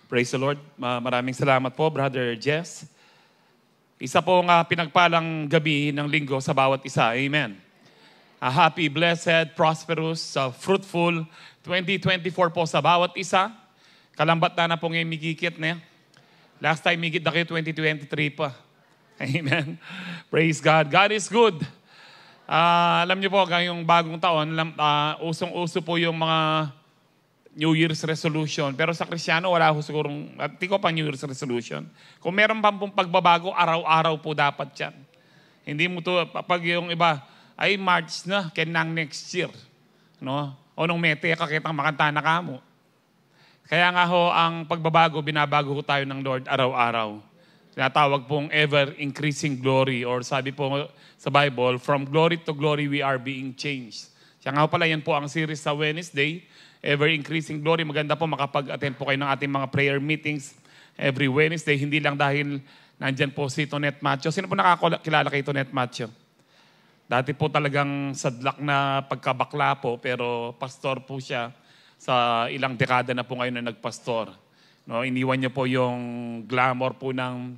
Praise the Lord. Maraming salamat po, Brother Jess. Isa pong pinagpalang gabi ng linggo sa bawat isa. Amen. A happy, blessed, prosperous, fruitful 2024 po sa bawat isa. Kalambat na po ngayon migikit na. Last time migit na kayo 2023 pa. Amen. Praise God. God is good. Alam niyo po, ngayong bagong taon, usong-uso po yung mga New Year's resolution. Pero sa Kristiyano, wala ko sigurong, di ko pa New Year's resolution. Kung meron pa pong pagbabago, araw-araw po dapat yan. Hindi mo to, pag yung iba, ay March na, kenang next year. No? O nung mete, kakitang makanta na ka mo. Kaya nga ho, ang pagbabago, binabago ko tayo ng Lord araw-araw. Tinatawag pong ever-increasing glory, or sabi po sa Bible, from glory to glory we are being changed. Kaya nga pala, yan po ang series sa Wednesday, ever-increasing glory. Maganda po makapag-attend po kayo ng ating mga prayer meetings every Wednesday. Hindi lang dahil nandyan po si Tonet Macho. Sino po nakakilala kay Tonet Macho? Dati po talagang sadlak na pagkabakla po, pero pastor po siya sa ilang dekada na po ngayon na nagpastor. No, iniwan niya po yung glamour po ng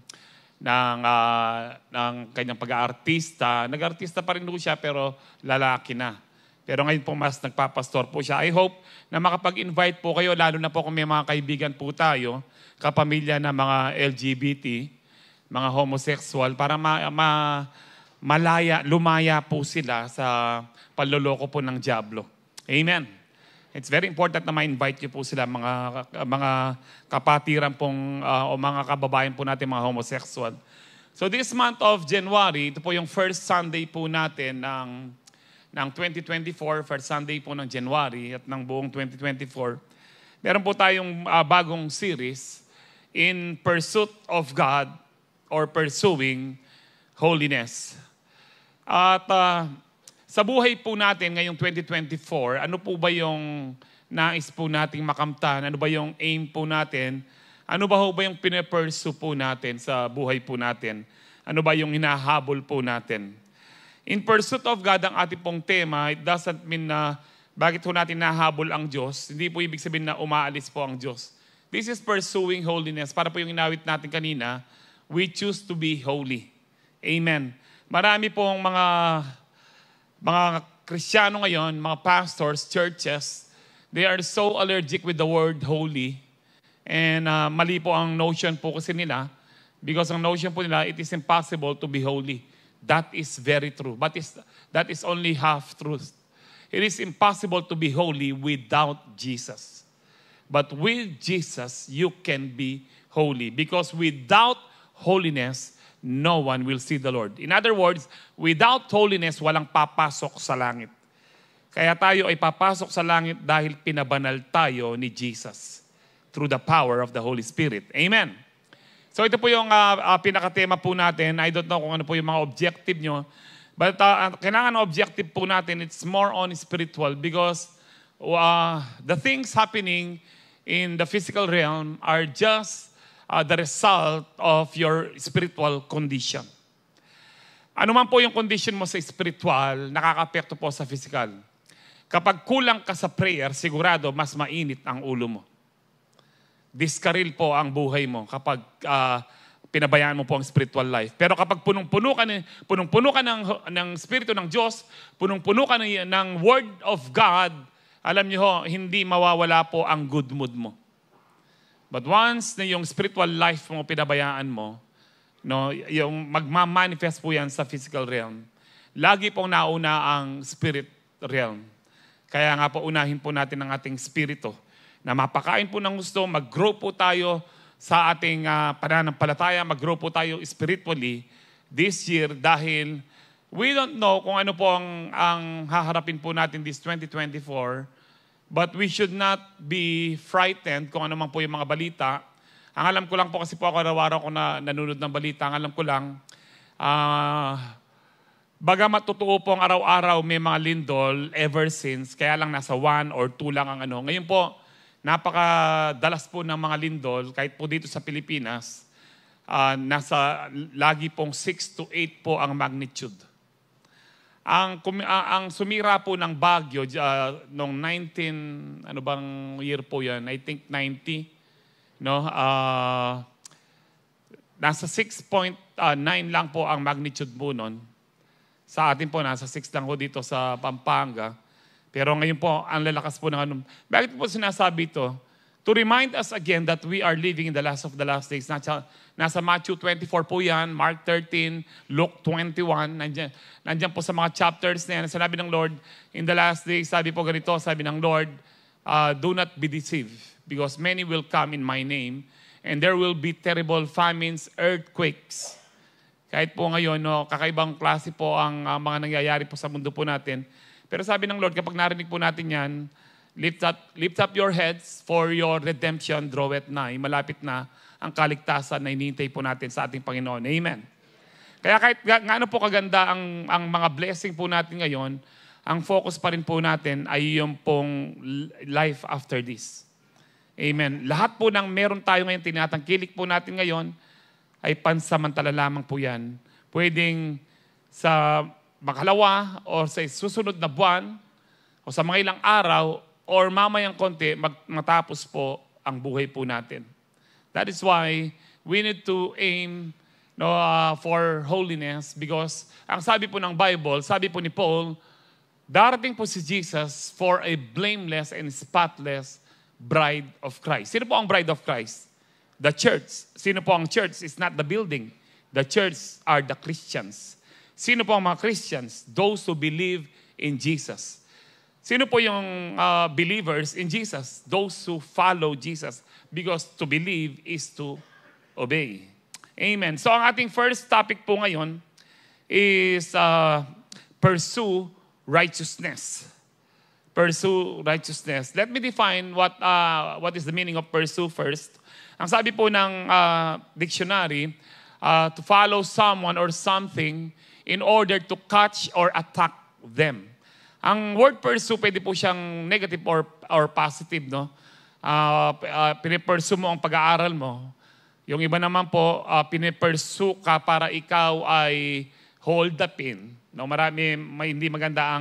kanyang pag-aartista. Nag-artista pa rin po siya, pero lalaki na. Pero ngayon po mas nagpapastor po siya. I hope na makapag-invite po kayo, lalo na po kung may mga kaibigan po tayo, kapamilya na mga LGBT, mga homosexual, para lumaya po sila sa panloloko po ng diablo. Amen. It's very important na ma-invite niyo po sila, mga kapatiran pong, o mga kababayan po natin, mga homosexual. So this month of January, ito po yung first Sunday po natin ng 2024, first Sunday po ng January at ng buong 2024. Meron po tayong bagong series, In Pursuit of God or Pursuing Holiness. At sa buhay po natin ngayong 2024, ano po ba yung nais po nating makamtan? Ano ba yung aim po natin? Ano ba yung pinapursue po natin sa buhay po natin? Ano ba yung hinahabol po natin? In pursuit of God ang ating pong tema, it doesn't mean na bakit po natin nahabol ang Diyos. Hindi po ibig sabihin na umaalis po ang Diyos. This is pursuing holiness. Para po yung inawit natin kanina, we choose to be holy. Amen. Marami pong mga Kristiyano ngayon, mga pastors, churches, they are so allergic with the word holy. And mali po ang notion po kasi nila. Because ang notion po nila, it is impossible to be holy. That is very true. But that is only half truth. It is impossible to be holy without Jesus. But with Jesus, you can be holy. Because without holiness, no one will see the Lord. In other words, without holiness, walang papasok sa langit. Kaya tayo ay papasok sa langit dahil pinabanal tayo ni Jesus through the power of the Holy Spirit. Amen. So ito po yung pinakatema po natin. I don't know kung ano po yung mga objective nyo. But kailangan objective po natin, it's more on spiritual because the things happening in the physical realm are just the result of your spiritual condition. Ano man po yung condition mo sa spiritual, nakaka-apekto po sa physical. Kapag kulang ka sa prayer, sigurado mas mainit ang ulo mo. Diskaril po ang buhay mo kapag pinabayaan mo po ang spiritual life. Pero kapag punong-puno ka ng Espiritu ng Diyos, punong-puno ka ng Word of God, alam niyo ho, hindi mawawala po ang good mood mo. But once na yung spiritual life mo pinabayaan mo, no, yung magma-manifest po yan sa physical realm. Lagi pong nauna ang spirit realm. Kaya nga po unahin po natin ang ating spirito na mapakain po ng gusto, mag-grow po tayo sa ating pananampalataya, mag-grow po tayo spiritually this year dahil we don't know kung ano po ang haharapin po natin this 2024, but we should not be frightened kung ano man po yung mga balita. Ang alam ko lang po kasi po ako araw-araw ko na nanonood ng balita, ang alam ko lang, bagamat totoo po ang araw-araw may mga lindol ever since, kaya lang nasa 1 or 2 lang ang ano. Ngayon po, napakadalas po ng mga lindol, kahit po dito sa Pilipinas, nasa lagi pong 6 to 8 po ang magnitude. Ang sumira po ng Baguio noong 19, ano bang year po yan? I think 90. No? Nasa 6.9 lang po ang magnitude po nun. Sa atin po, nasa 6 lang po dito sa Pampanga. Pero ngayon po, ang lalakas po ng ano. Bakit po sinasabi ito? To remind us again that we are living in the last of the last days. Nasa Matthew 24 po yan, Mark 13, Luke 21. Nandiyan po sa mga chapters na yan. Sinabi ng Lord, in the last days, sabi po ganito, sabi ng Lord, do not be deceived, because many will come in my name, and there will be terrible famines, earthquakes. Kahit po ngayon, no, kakaibang klase po ang mga nangyayari po sa mundo po natin. Pero sabi ng Lord, kapag narinig po natin yan, lift up your heads, for your redemption draweth nigh. Malapit na ang kaligtasan na hinihintay po natin sa ating Panginoon. Amen. Kaya kahit gaano po kaganda ang mga blessing po natin ngayon, ang focus pa rin po natin ay yung pong life after this. Amen. Lahat po ng meron tayo ngayon, tinatangkilik po natin ngayon, ay pansamantala lamang po yan. Pwedeng sa makalawa o sa susunod na buwan o sa mga ilang araw or mamayang konti, matapos po ang buhay po natin. That is why we need to aim for holiness, because ang sabi po ng Bible, sabi po ni Paul, darating po si Jesus for a blameless and spotless bride of Christ. Sino po ang bride of Christ? The church. Sino po ang church? It's not the building. The church are the Christians. Sino po ang mga Christians? Those who believe in Jesus. Sino po yung believers in Jesus? Those who follow Jesus. Because to believe is to obey. Amen. So ang ating first topic po ngayon is pursue righteousness. Pursue righteousness. Let me define what is the meaning of pursue first. Ang sabi po ng dictionary, to follow someone or something in order to catch or attack them. Ang word pursue, pwede po siyang negative or positive, no? Pinipursue mo ang pag-aaral mo. Yung iba naman po, pinipursue ka para ikaw ay hold up in. No? Marami, hindi maganda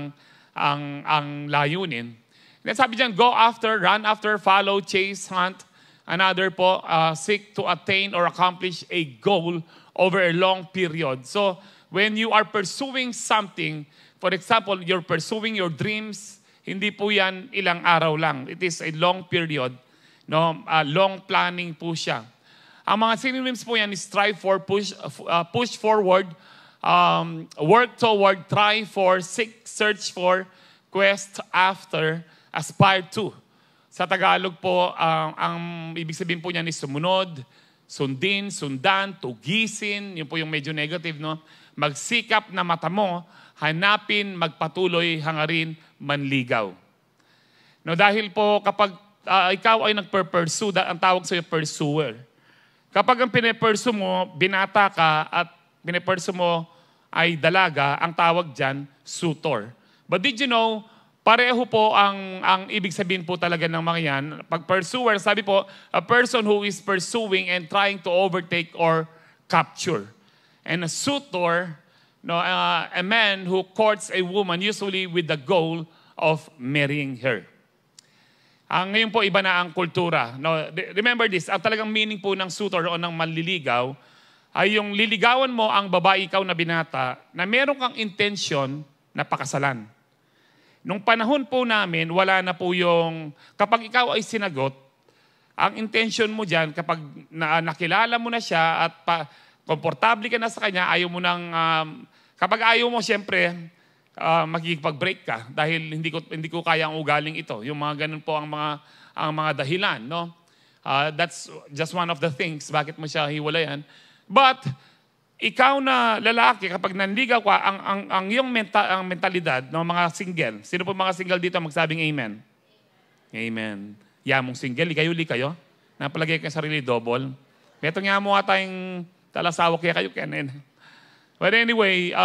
ang layunin. Then sabi diyan, go after, run after, follow, chase, hunt. Another po, seek to attain or accomplish a goal over a long period. So, when you are pursuing something, for example, you're pursuing your dreams, hindi po yan ilang araw lang. It is a long period. No? Long planning po siya. Ang mga synonyms po yan is strive for, push forward, work toward, try for, seek, search for, quest after, aspire to. Sa Tagalog po, ang ibig sabihin po niyan is sumunod, sundin, sundan, tugisin. Yun po yung medyo negative, no? Magsikap na mata mo, hanapin, magpatuloy, hangarin, manligaw. No, dahil po kapag ikaw ay nagper-pursue, ang tawag sa'yo pursuer. Kapag ang pinipursue mo, binata ka at pinipursue mo ay dalaga, ang tawag dyan, suitor. But did you know, pareho po ang ibig sabihin po talaga ng mga yan. Pag pursuer, sabi po, a person who is pursuing and trying to overtake or capture. And a suitor, no, a man who courts a woman usually with the goal of marrying her. Ngayon po, iba na ang kultura. No, remember this, ang talagang meaning po ng suitor o ng manliligaw ay yung liligawan mo ang babae ikaw na binata na meron kang intention na pakasalan. Nung panahon po namin, wala na po yung, kapag ikaw ay sinagot, ang intention mo dyan, kapag nakilala mo na siya at komportable ka na sa kanya, ayaw mo nang, kapag ayaw mo, siyempre, magkikipag-break ka dahil hindi ko kaya ang ugaling ito. Yung mga ganun po ang mga dahilan, no? That's just one of the things, bakit mo siya hiwalayan. But, ikaw na lalaki, kapag nanligaw ka, ang iyong ang mentalidad ng mga single. Sino po mga single dito magsabing amen? Amen. Yamong single, ikayuli kayo. Napalagay kayo sarili double. Meto nga mo nga tayong talasawa kaya kayo kanin. But anyway,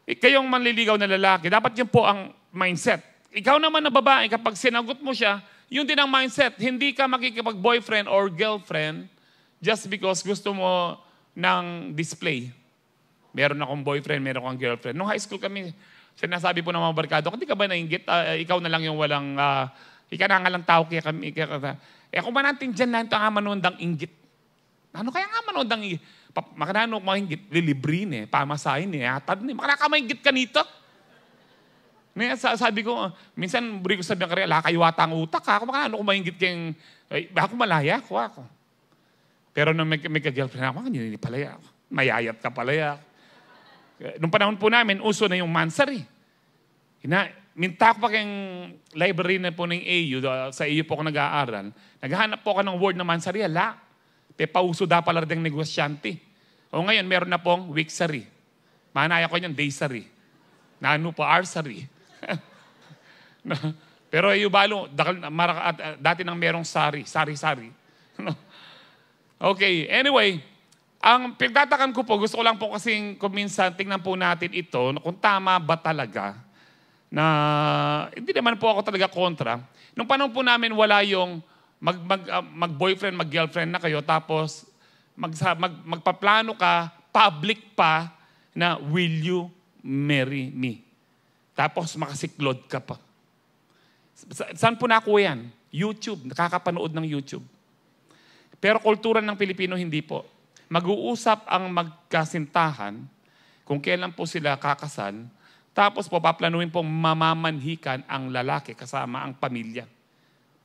kayong manliligaw na lalaki, dapat yun po ang mindset. Ikaw naman na babae, kapag sinagot mo siya, yun din ang mindset. Hindi ka makikipag-boyfriend or girlfriend just because gusto mo ng display. Meron akong boyfriend, meron akong girlfriend. Nung high school kami, sinasabi po ng mga barkado, hindi ka ba nainggit? Ikaw na lang yung walang Ika na nga lang tao kaya kami. Kung man natin dyan na ito nga manundang inggit. Ano kaya nga manundang inggit? Makanano mga inggit, lilibrin pamasahin atad makanakamainggit ka nito. Sabi ko, minsan buri ko sabi ng karya, lakayuwata ang utak ha. Kung makanano kung maingit kayong, ako malaya ako. Pero nung may ka-girlfriend ako, hindi palaya ako. Mayayat ka palaya. Nung panahon po namin, uso na yung mansari. Minta ko pa kayong library na po ng AU, sa AU po ako nag-aaral. Naghahanap po ako ng word na mansari, ala. Pauso da pala rin negosyante. O ngayon, meron na pong weeksary. Manaya ko yan, daysary. Nano po, arsary. Pero yung balo, dati nang merong sari-sari. Okay, anyway, ang pagtatakan ko po, gusto ko lang po kasing kung minsan tingnan po natin ito, kung tama ba talaga, na hindi naman po ako talaga kontra. Nung panahon po namin wala yung mag-boyfriend, mag-girlfriend na kayo, tapos magpaplano ka, public pa, na will you marry me? Tapos makasiklod ka pa. Saan po nakuha yan? YouTube, nakakapanood ng YouTube. Pero kultura ng Pilipino, hindi po. Mag-uusap ang magkasintahan kung kailan po sila kakasal, tapos po paplanuin pong mamamanhikan ang lalaki kasama ang pamilya.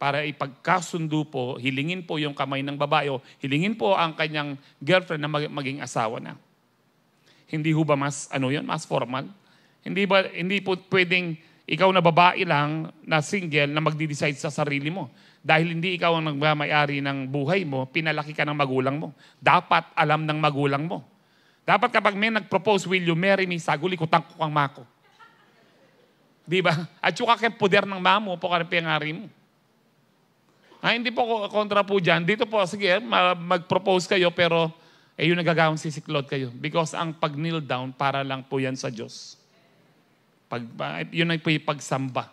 Para ipagkasundo po, hilingin po yung kamay ng babae o hilingin po ang kanyang girlfriend na maging asawa na. Hindi ho ba mas, mas formal? Hindi po pwedeng ikaw na babae lang na single na magdi-decide sa sarili mo. Dahil hindi ikaw ang nagmamayari ng buhay mo, pinalaki ka ng magulang mo. Dapat alam ng magulang mo. Dapat kapag may nag-propose, will you marry me? Saguli, kutang ko kang mako. Di ba? At yung kakang poder ng mamo po karapiyangari mo. Hindi po kontra po dyan. Dito po, sige, mag-propose kayo pero yung nagagawang sisiklod kayo. Because ang pag-kneel down, para lang po yan sa Diyos. Yun ay po yung pagsamba.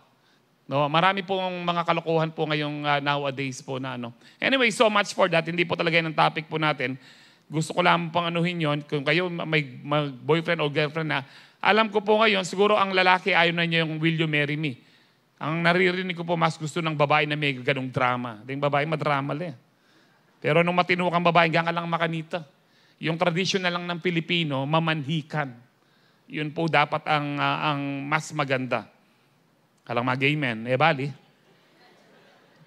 No? Marami pong mga kalokohan po ngayong nowadays po na ano. Anyway, so much for that. Hindi po talaga yung topic po natin. Gusto ko lang pang anuhin yun. Kung kayo may boyfriend o girlfriend na, alam ko po ngayon, siguro ang lalaki ayaw na niya yung will you marry me. Ang naririnig ko po, mas gusto ng babae na may ganong drama. Yung babae madrama lang. Pero nung matino kang babae, hanggang lang makanita. Yung traditional lang ng Pilipino, mamanhikan. Yun po dapat ang mas maganda. Kalang mga gay men, bali.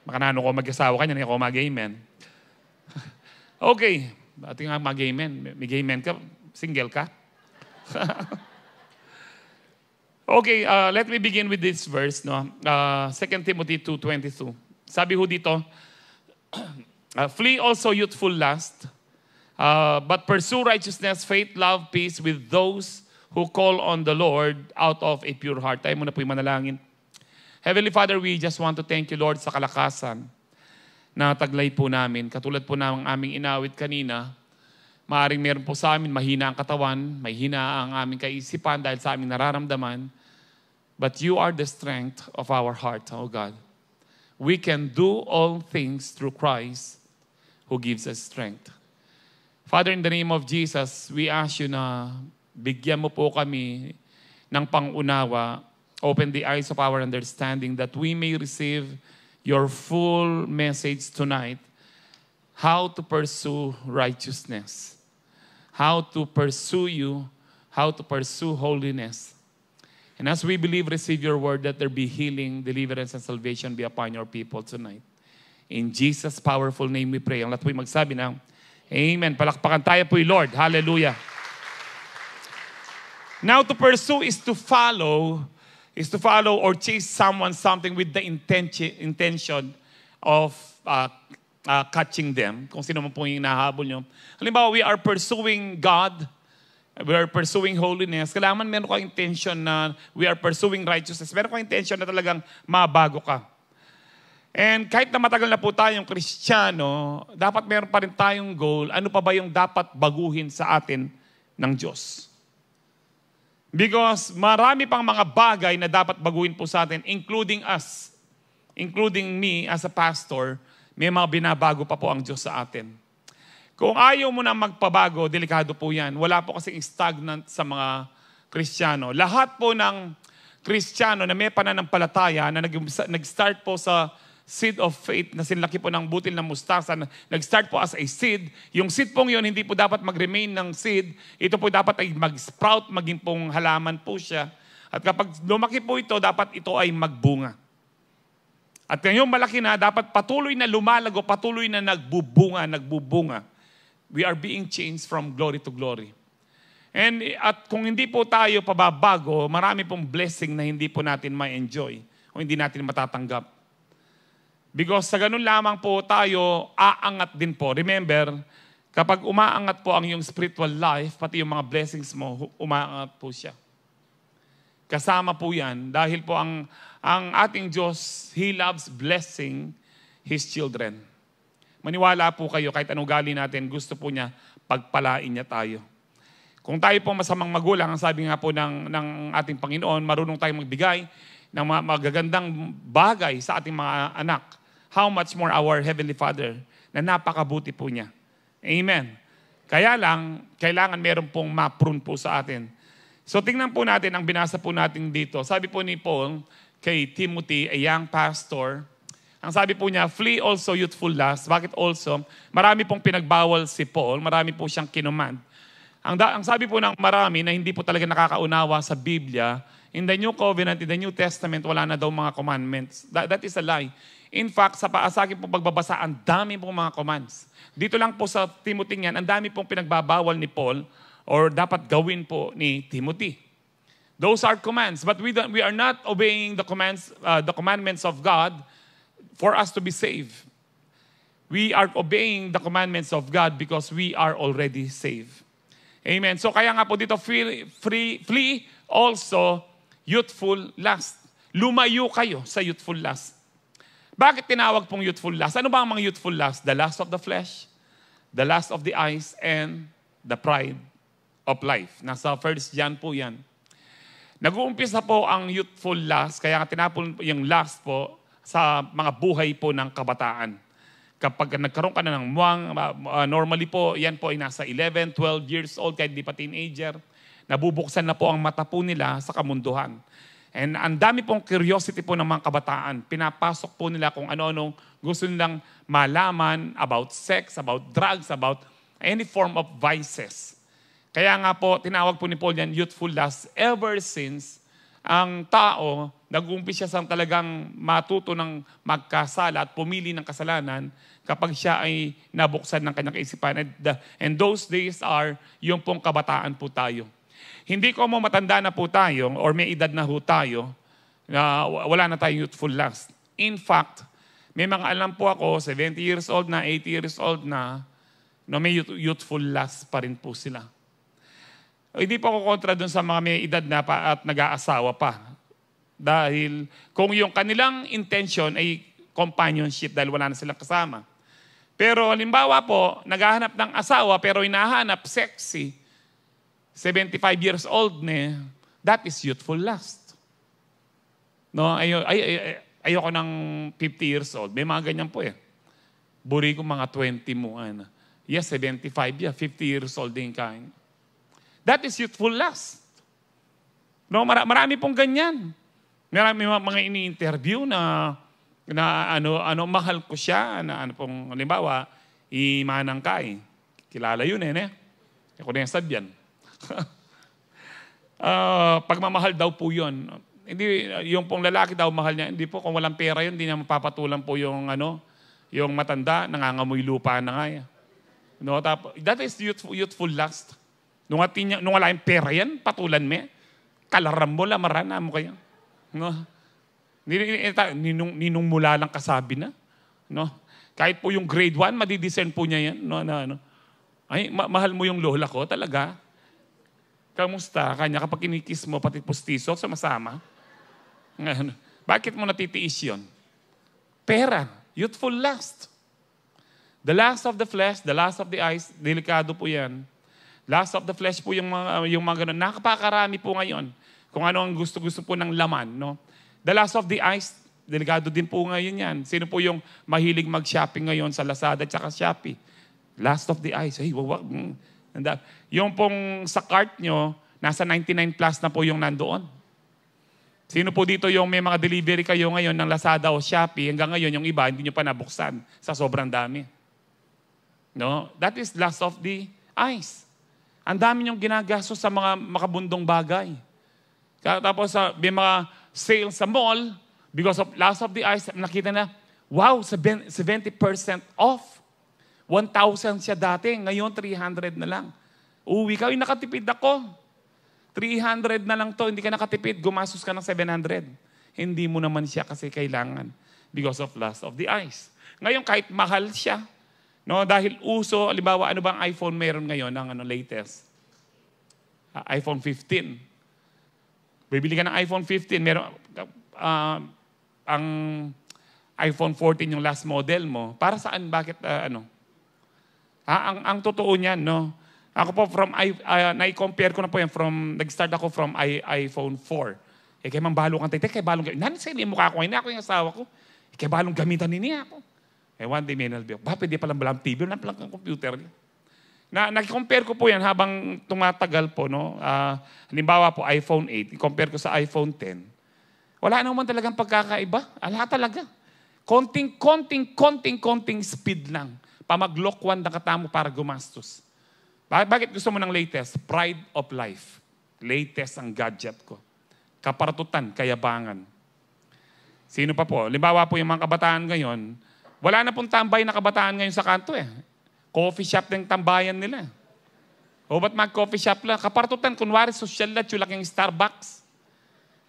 Makanano ko mag-asawa ka niyan, ako mga gay men. Okay, ating nga mga gay men. May gay men ka, single ka? Okay, let me begin with this verse, no? 2 Timothy 2:22. Sabi ho dito, flee also youthful lust, but pursue righteousness, faith, love, peace with those who call on the Lord out of a pure heart. Tayo muna po yung manalangin. Heavenly Father, we just want to thank you, Lord, sa kalakasan na taglay po namin. Katulad po ng aming inawit kanina, maaring meron po sa amin mahina ang katawan, mahina ang aming kaisipan dahil sa aming nararamdaman. But you are the strength of our heart, oh God. We can do all things through Christ who gives us strength. Father, in the name of Jesus, we ask you na bigyan mo po kami ng pangunawa, open the eyes of our understanding that we may receive your full message tonight, how to pursue righteousness, how to pursue you, how to pursue holiness. And as we believe, receive your word, that there be healing, deliverance, and salvation be upon your people tonight. In Jesus' powerful name we pray. Ang lahat po'y magsabi ng Amen. Palakpakan tayo po'y Lord. Hallelujah. Now to pursue is to follow or chase someone, something with the intention of catching them. Kung sino man po yung hinahabol nyo. Halimbawa, we are pursuing God. We are pursuing holiness. Kailangan meron kang intention na we are pursuing righteousness. Meron kang intention na talagang mabago ka. And kahit na matagal na po tayong Kristiyano, dapat meron pa rin tayong goal. Ano pa ba yung dapat baguhin sa atin ng Diyos? Because marami pang mga bagay na dapat baguhin po sa atin, including us, including me as a pastor, may mga binabago pa po ang Diyos sa atin. Kung ayaw mo na magpabago, delikado po yan. Wala po kasing stagnant sa mga Kristiyano. Lahat po ng Kristiyano na may pananampalataya na nag-start po sa seed of faith na sinlaki po ng butil ng mustasa. Nag-start po as a seed. Yung seed pong yun, hindi po dapat mag-remain ng seed. Ito po dapat ay mag-sprout, maging pong halaman po siya. At kapag lumaki po ito, dapat ito ay magbunga. At ngayong malaki na, dapat patuloy na lumalago, patuloy na nagbubunga. We are being changed from glory to glory. At kung hindi po tayo pababago, marami pong blessing na hindi po natin ma-enjoy o hindi natin matatanggap. Because sa ganun lamang po tayo, aangat din po. Remember, kapag umaangat po ang iyong spiritual life, pati yung mga blessings mo, umaangat po siya. Kasama po yan dahil po ang ating Diyos, He loves blessing His children. Maniwala po kayo, kahit anong gali natin, gusto po niya, pagpalain niya tayo. Kung tayo po masamang magulang, ang sabi nga po ng ating Panginoon, marunong tayong magbigay ng mga magagandang bagay sa ating mga anak. How much more our Heavenly Father na napakabuti po niya. Amen. Kaya lang, kailangan meron pong ma-prune po sa atin. So tingnan po natin ang binasa po natin dito. Sabi po ni Paul kay Timothy, a young pastor, ang sabi po niya, flee also youthful lust. Bakit also? Marami pong pinagbawal si Paul, marami po siyang kinumand. Ang sabi po ng marami na hindi po talaga nakakaunawa sa Biblia, in the New Covenant, in the New Testament, wala na daw mga commandments. That is a lie. In fact, sa akin pong pagbabasa, ang dami pong mga commands. Dito lang po sa Timothy yan, ang dami pong pinagbabawal ni Paul or dapat gawin po ni Timothy. Those are commands, but we are not obeying the commandments of God for us to be saved. We are obeying the commandments of God because we are already saved. Amen. So kaya nga po dito, flee also youthful lust. Lumayo kayo sa youthful lust. Bakit tinawag pong youthful lust? Ano ba ang mga youthful lust? The lust of the flesh, the lust of the eyes, and the pride of life. Nasa 1 John po yan. Nag-uumpisa po ang youthful lust, kaya tinapon yung lust po sa mga buhay po ng kabataan. Kapag nagkaroon ka na ng muwang, normally po, yan po ay nasa 11, 12 years old, kahit di pa teenager, nabubuksan na po ang mata po nila sa kamunduhan. And ang dami pong curiosity po ng mga kabataan. Pinapasok po nila kung ano-ano gusto nilang malaman about sex, about drugs, about any form of vices. Kaya nga po, tinawag po ni Paul yan, youthful lust. Ever since ang tao nag-umpisa siyang talagang matuto ng magkasala at pumili ng kasalanan kapag siya ay nabuksan ng kanyang kaisipan. And those days are yung pong kabataan po tayo. Hindi ko mo matanda na po tayo or may edad na ho tayo na wala na tayong youthful lust. In fact, may mga alam po ako, 70 years old na, 80 years old na may youthful lust pa rin po sila. Hindi po ako kontra dun sa mga may edad na pa at nag-aasawa pa. Dahil kung yung kanilang intention ay companionship dahil wala na silang kasama. Pero halimbawa po, naghahanap ng asawa pero hinahanap sexy, 75 years old na, that is youthful lust. No, ayoko ng 50 years old. May mga ganyan po eh. Buri ko mga 20 mo. Yes, 75, yeah, 50 years old din kain. That is youthful lust. No, marami pong ganyan. Marami mga ini-interview na mahal ko siya, na ano pong, halimbawa, imanang kay. Kilala yun eh. Ako na yung sabyan. Pagmamahal daw po yun. Hindi, yung pong lalaki daw mahal niya, hindi po, kung walang pera yun, hindi niya mapapatulan po yung matanda, nangangamoy lupa na nga yan. No, that is youthful lust. Nung wala yung pera yan, patulan mo, kalaram mo, lamarana mo kayo. No? Ninong mula lang kasabi na. No? Kahit po yung grade 1, madidiscern po niya yan. Ay, mahal mo yung lola ko, talaga. Kamusta? Kanya kapag kinikis mo, pati pustiso, sumasama. Bakit mo natitiis yun? Pera. Youthful lust. The lust of the flesh, the lust of the eyes, delikado po yan. Lust of the flesh po yung mga ganun. Nakapakarami po ngayon. Kung ano ang gusto-gusto po ng laman. No? The lust of the eyes, delikado din po ngayon yan. Sino po yung mahilig mag-shopping ngayon sa Lazada at saka Shopee? Lust of the eyes. Hey, wawag. Yung pong sa cart nyo, nasa 99 plus na po yung nandoon. Sino po dito yung may mga delivery kayo ngayon ng Lazada o Shopee, hanggang ngayon yung iba hindi nyo pa nabuksan sa sobrang dami? No? That is lust of the eyes. Ang dami nyong ginagastos sa mga makabundong bagay. Tapos may mga sales sa mall, because of lust of the eyes, nakita na, wow, 70% off. 1,000 siya dati, ngayon 300 na lang. Uwi ka, nakatipid ako. 300 na lang to, hindi ka nakatipid, gumastos ka ng 700. Hindi mo naman siya kasi kailangan because of lust of the eyes. Ngayon, kahit mahal siya, no, dahil uso, halimbawa, ano bang iPhone meron ngayon, ang latest? iPhone 15. Bibili ka ng iPhone 15, meron, ang iPhone 14 yung last model mo. Para saan? Bakit, ang totoo niyan, no? Ako po na-compare ko na po yan nag-start ako from iPhone 4. Kaya mang balong kang kaya balong gamitan. Nani sa ili mukha ko, hindi ako yung asawa ko. Kaya balong gamitan niya ako. One day, may nalbiyo. Pwede palang balang TV, wala palang computer. Nag-compare ko po yan habang tumatagal po, no? Halimbawa po, iPhone 8, i-compare ko sa iPhone 10. Wala naman talagang pagkakaiba. Lahat talaga. Konting speed lang. Pamag-lock 1 na katamo para gumastos. Bakit gusto mo ng latest? Pride of life. Latest ang gadget ko. Kaparatutan, kayabangan. Sino pa po? Limbawa po yung mga kabataan ngayon, wala na pong tambay na kabataan ngayon sa kanto eh. Coffee shop ng tambayan nila. O ba't mag-coffee shop lang? Kaparatutan, kunwari social na, tsulaking Starbucks.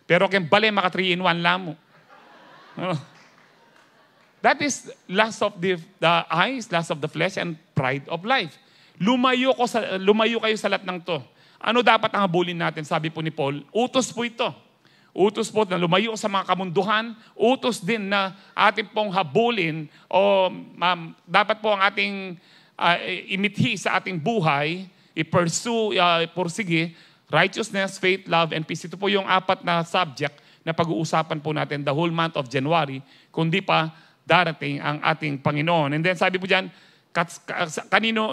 Pero kung bali, maka 3-in-1 lang mo. That is lust of the eyes, lust of the flesh, and pride of life. Lumayo kayo sa lahat ng to. Ano dapat ang habulin natin? Sabi po ni Paul, utos po ito. Utos po na lumayo sa mga kamunduhan. Utos din na ating pong habulin o dapat po ang ating imithi sa ating buhay, pursige, righteousness, faith, love, and peace. Ito po yung 4 na subject na pag-uusapan po natin the whole month of January, kundi pa darating ang ating Panginoon. And then sabi po dyan,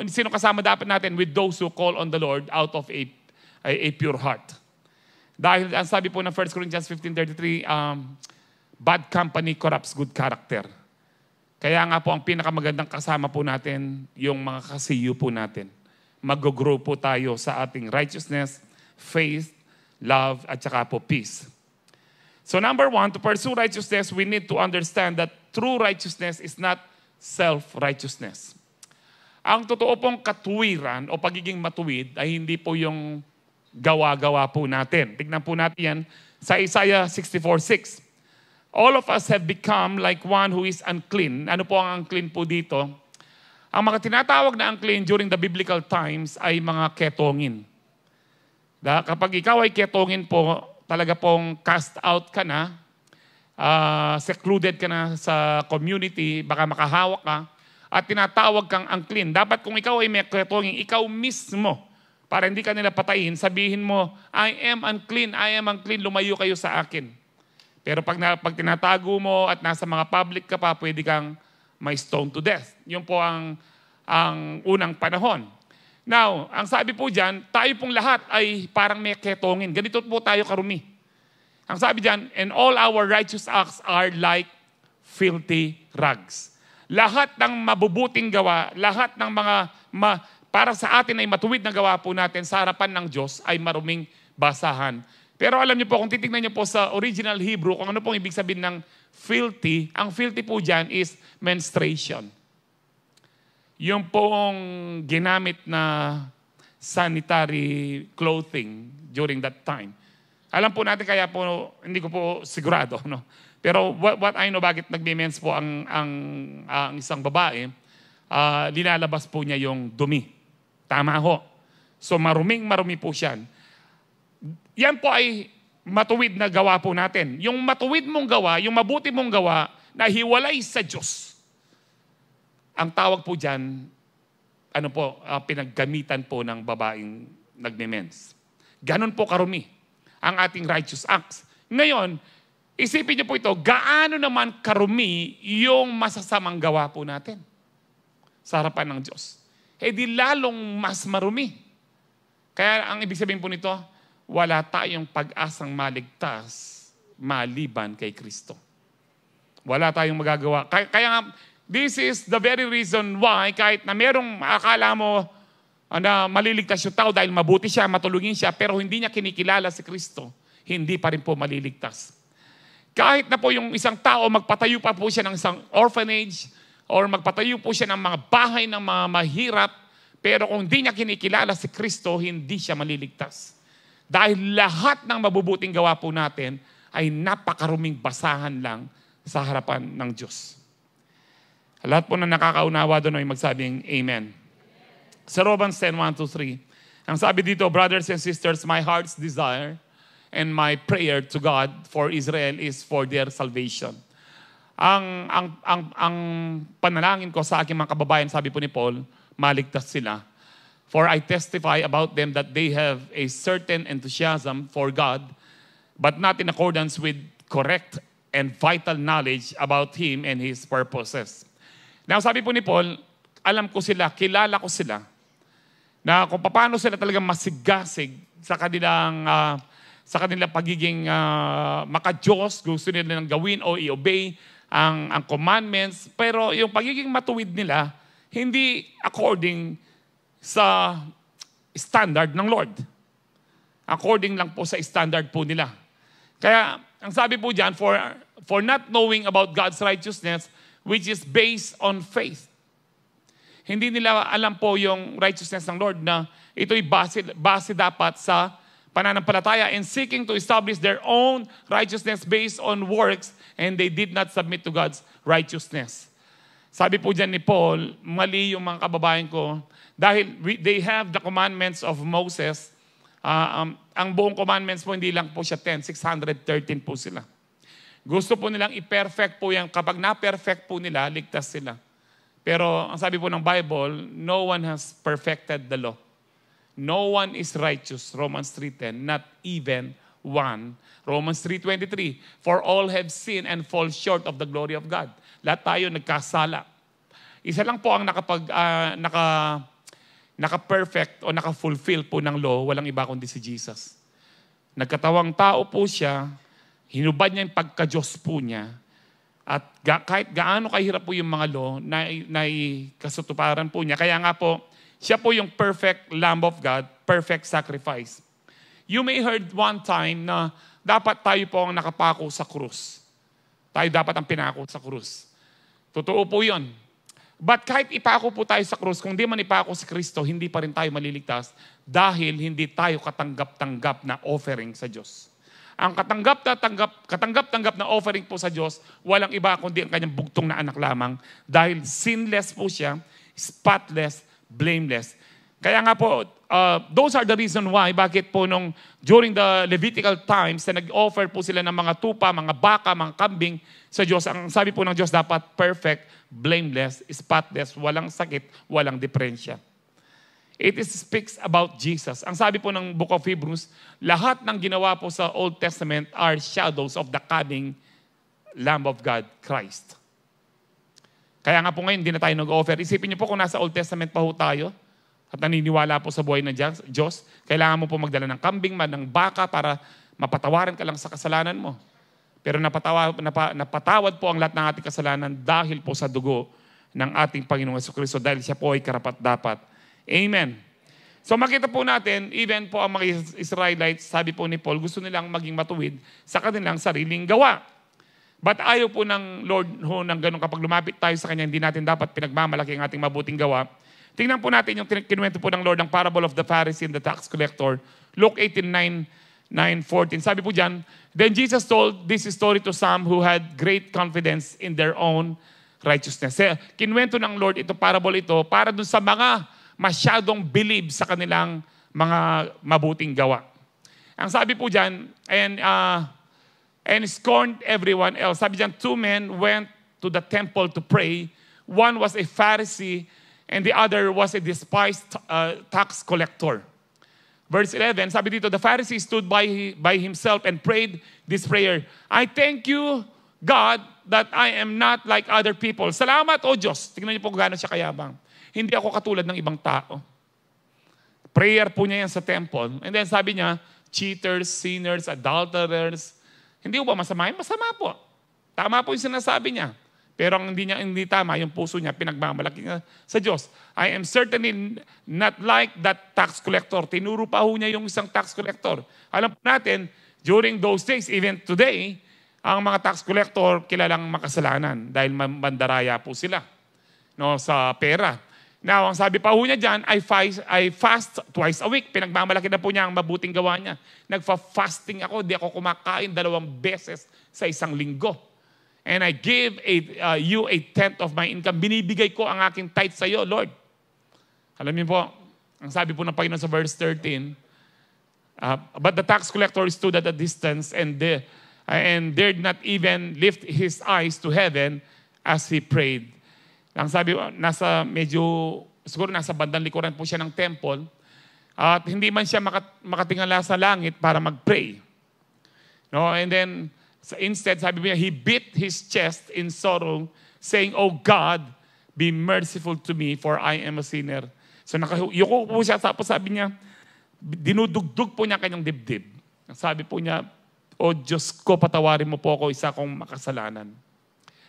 sino kasama dapat natin? With those who call on the Lord out of a pure heart. Dahil ang sabi po ng 1 Corinthians 15:33, bad company corrupts good character. Kaya nga po ang pinakamagandang kasama po natin, yung mga kasiyo po natin. Mag-grow po tayo sa ating righteousness, faith, love, at saka po peace. So number 1, to pursue righteousness, we need to understand that true righteousness is not self-righteousness. Ang totoo pong katuwiran o pagiging matuwid ay hindi po yung gawa-gawa po natin. Tignan po natin yan sa Isaiah 64:6. All of us have become like one who is unclean. Ano po ang unclean po dito? Ang mga tinatawag na unclean during the biblical times ay mga ketongin. Kapag ikaw ay ketongin po, talaga pong cast out ka na, secluded ka na sa community, baka makahawak ka, at tinatawag kang unclean. Dapat kung ikaw ay may ketongin, ikaw mismo, para hindi ka nila patayin, sabihin mo, I am unclean, lumayo kayo sa akin. Pero pag tinatago mo at nasa mga public ka pa, pwede kang may stone to death. Yun po ang unang panahon. Now, ang sabi po dyan, tayo pong lahat ay parang may ketongin. Ganito po tayo karumi. Ang sabi dyan, and all our righteous acts are like filthy rags. Lahat ng mabubuting gawa, lahat ng mga para sa atin ay matuwid na gawa po natin sa harapan ng Diyos ay maruming basahan. Pero alam niyo po, kung titignan niyo po sa original Hebrew, kung ano pong ibig sabihin ng filthy, ang filthy po dyan is menstruation. Yung pong ginamit na sanitary clothing during that time. Alam po natin, kaya po, hindi ko po sigurado, no? Pero what I know, bakit nagme-mens po ang isang babae, linalabas po niya yung dumi. Tama ho. So marumi po siya. Yan po ay matuwid na gawa po natin. Yung matuwid mong gawa, yung mabuti mong gawa, na hiwalay sa Diyos. Ang tawag po dyan, pinaggamitan po ng babaeng nagme-mens. Ganon po karumi ang ating righteous acts. Ngayon, isipin niyo po ito, gaano naman karumi yung masasamang gawa po natin sa harapan ng Diyos? Di lalong mas marumi. Kaya ang ibig sabihin po nito, wala tayong pag-asang maligtas maliban kay Kristo. Wala tayong magagawa. Kaya nga, this is the very reason why kahit na merong akala mo na maliligtas yung tao dahil mabuti siya, matulungin siya, pero hindi niya kinikilala si Kristo, hindi pa rin po maliligtas. Kahit na po yung isang tao, magpatayo pa po siya ng isang orphanage or magpatayo po siya ng mga bahay ng mga mahirap, pero kung hindi niya kinikilala si Kristo, hindi siya maliligtas. Dahil lahat ng mabubuting gawa po natin ay napakaruming basahan lang sa harapan ng Diyos. Lahat po na nakakaunawa doon ay magsabing Amen. Sa Romans 10:1-3, ang sabi dito, brothers and sisters, my heart's desire and my prayer to God for Israel is for their salvation. Ang panalangin ko sa aking mga kababayan, sabi po ni Paul, maligtas sila. For I testify about them that they have a certain enthusiasm for God, but not in accordance with correct and vital knowledge about Him and His purposes. Now, sabi po ni Paul, alam ko sila, kilala ko sila, na kung paano sila talagang masigasig sa kanilang pagiging maka-Diyos, gusto nila nang gawin o i-obey ang commandments, pero yung pagiging matuwid nila, hindi according sa standard ng Lord. According lang po sa standard po nila. Kaya, ang sabi po dyan, for not knowing about God's righteousness, which is based on faith. Hindi nila alam po yung righteousness ng Lord na ito'y base dapat sa pananampalataya and seeking to establish their own righteousness based on works, and they did not submit to God's righteousness. Sabi po dyan ni Paul, mali yung mga kababayan ko, dahil they have the commandments of Moses. Ang buong commandments po, hindi lang po siya 10, 613 po sila. Gusto po nilang i-perfect po yan. Kapag na-perfect po nila, ligtas sila. Pero ang sabi po ng Bible, no one has perfected the law. No one is righteous, Romans 3:10, not even one. Romans 3:23, for all have sinned and fall short of the glory of God. Lahat tayo nagkasala. Isa lang po ang naka-perfect o naka-fulfill po ng law, walang iba kundi si Jesus. Nagkatawang tao po siya, hinubad niya yung pagka-Diyos po niya, at kahit gaano kahirap po yung mga law, na kasutuparan po niya. Kaya nga po, siya po yung perfect Lamb of God, perfect sacrifice. You may heard one time na dapat tayo po ang nakapako sa krus. Tayo dapat ang pinako sa krus. Totoo po yun. But kahit ipako po tayo sa krus, kung di man ipako si Kristo, hindi pa rin tayo maliligtas dahil hindi tayo katanggap-tanggap na offering sa Diyos. Ang katanggap-tanggap na offering po sa Diyos, walang iba kundi ang kanyang bugtong na anak lamang dahil sinless po siya, spotless, blameless. Kaya nga po, those are the reason why, bakit po during the Levitical times, na nag-offer po sila ng mga tupa, mga baka, mga kambing sa Diyos. Ang sabi po ng Diyos, dapat perfect, blameless, spotless, walang sakit, walang diferensya. It speaks about Jesus. Ang sabi po ng Book of Hebrews, lahat ng ginawa po sa Old Testament are shadows of the coming Lamb of God, Christ. Kaya nga po ngayon, hindi na tayo nag-offer. Isipin niyo po kung nasa Old Testament pa ho tayo at naniniwala po sa buhay ng Diyos, kailangan mo po magdala ng kambing man, ng baka para mapatawaran ka lang sa kasalanan mo. Pero napatawad po ang lahat ng ating kasalanan dahil po sa dugo ng ating Panginoong Jesucristo, dahil siya po ay karapat-dapat. Amen. So makita po natin, even po ang mga Israelites, sabi po ni Paul, gusto nilang maging matuwid sa kanilang sariling gawa. But ayaw po ng Lord ng ganun, kapag lumapit tayo sa Kanya, hindi natin dapat pinagmamalaki ang ating mabuting gawa. Tingnan po natin yung kinuwento po ng Lord ng parable of the Pharisee and the tax collector. Luke 18:9-14. Sabi po dyan, then Jesus told this story to some who had great confidence in their own righteousness. Kinuwento ng Lord ito, parable ito, para dun sa mga masyadong believe sa kanilang mga mabuting gawa. Ang sabi po dyan, and scorned everyone else. Sabi dyan, 2 men went to the temple to pray. One was a Pharisee, and the other was a despised tax collector. Verse 11, sabi dito, the Pharisee stood by himself and prayed this prayer, I thank you, God, that I am not like other people. Salamat, O Diyos. Tingnan niyo po kung gaano siya kayabang. Hindi ako katulad ng ibang tao. Prayer po niya yan sa temple. And then sabi niya, cheaters, sinners, adulterers. Hindi po ba masama? Masama po. Tama po yung sinasabi niya. Pero ang hindi tama, yung puso niya, pinagmamalaki niya sa Diyos. I am certainly not like that tax collector. Tinuro pa ho niya yung isang tax collector. Alam po natin, during those days, even today, ang mga tax collector kilalang makasalanan dahil mandaraya po sila, no, sa pera. Now, ang sabi pa ho niya dyan, I fast twice a week. Pinagmamalaki na po niya ang mabuting gawa niya. Nagfa-fasting ako, di ako kumakain 2 beses sa isang linggo. And I give you 1/10 of my income. Binibigay ko ang aking tithe sa iyo, Lord. Alam niyo po, ang sabi po ng Panginoon sa verse 13, but the tax collector stood at a distance and dared not even lift his eyes to heaven as he prayed. Ang sabi, siguro nasa bandang likuran po siya ng temple, at hindi man siya makatingala sa langit para mag-pray. No? And then, instead, sabi niya, he beat his chest in sorrow, saying, "Oh God, be merciful to me, for I am a sinner." So nakayuko po siya, tapos sabi niya, dinudugdug po niya kanyang dibdib. Sabi po niya, "O Diyos ko, patawarin mo po ako, isa kong makasalanan.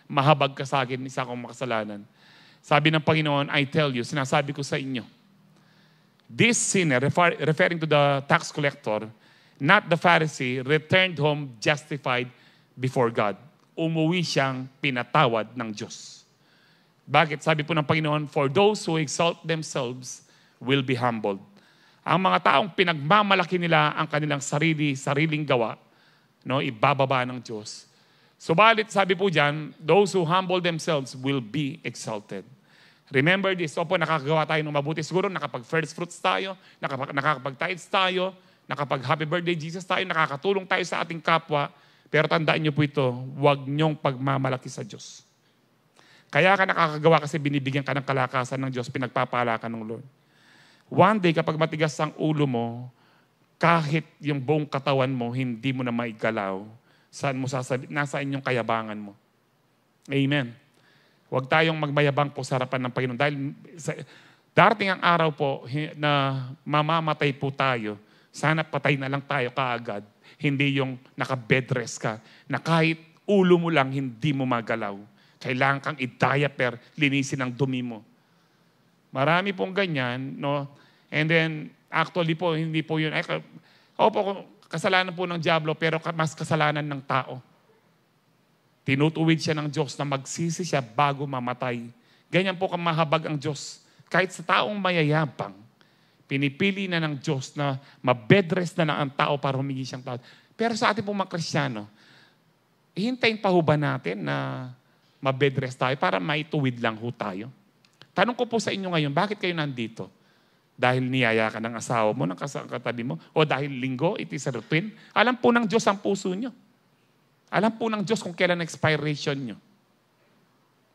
Mahabag ka sa akin, isa kong makasalanan." Sabi ng Panginoon, I tell you, sinasabi ko sa inyo, this sinner, referring to the tax collector, not the Pharisee, returned home justified before God. Umuwi siyang pinatawad ng Diyos. Bakit? Sabi po ng Panginoon, for those who exalt themselves will be humbled. Ang mga taong pinagmamalaki nila ang kanilang sariling gawa, no, ibababa ng Diyos. Subalit, sabi po dyan, those who humble themselves will be exalted. Remember this, opo, nakakagawa tayo ng mabuti. Siguro nakapag-first fruits tayo, nakakapag-tithes tayo, nakapag-happy birthday Jesus tayo, nakakatulong tayo sa ating kapwa. Pero tandaan niyo po ito, huwag niyong pagmamalaki sa Diyos. Kaya ka nakakagawa kasi binibigyan ka ng kalakasan ng Diyos, pinagpapala ka ng Lord. One day, kapag matigas ang ulo mo, kahit yung buong katawan mo, hindi mo na maigalaw. Saan mo sasabihin? Nasaan yung kayabangan mo? Amen. Huwag tayong magmayabang po sa harapan ng Panginoon. Dahil darating ang araw po na mamamatay po tayo. Sana patay na lang tayo kaagad. Hindi yung naka-bedrest ka, na kahit ulo mo lang, hindi mo magalaw. Kailangan kang i-diaper, linisin ang dumi mo. Marami pong ganyan, no? And then, actually po, hindi po yun. Opo, kasalanan po ng dyablo, pero mas kasalanan ng tao. Tinutuwid siya ng Diyos na magsisi siya bago mamatay. Ganyan po kamahabag ang Diyos. Kahit sa taong mayayabang, pinipili na ng Diyos na mabedrest na lang ang tao para humingi siyang tawad. Pero sa ating pong mga Kristiyano, hintayin pa ho ba natin na mabedrest tayo para maituwid lang ho tayo? Tanong ko po sa inyo ngayon, bakit kayo nandito? Dahil niyaya ka ng asawa mo, ng katabi mo, o dahil linggo, it is a routine? Alam po ng Diyos ang puso nyo. Alam po ng Diyos kung kailan expiration nyo.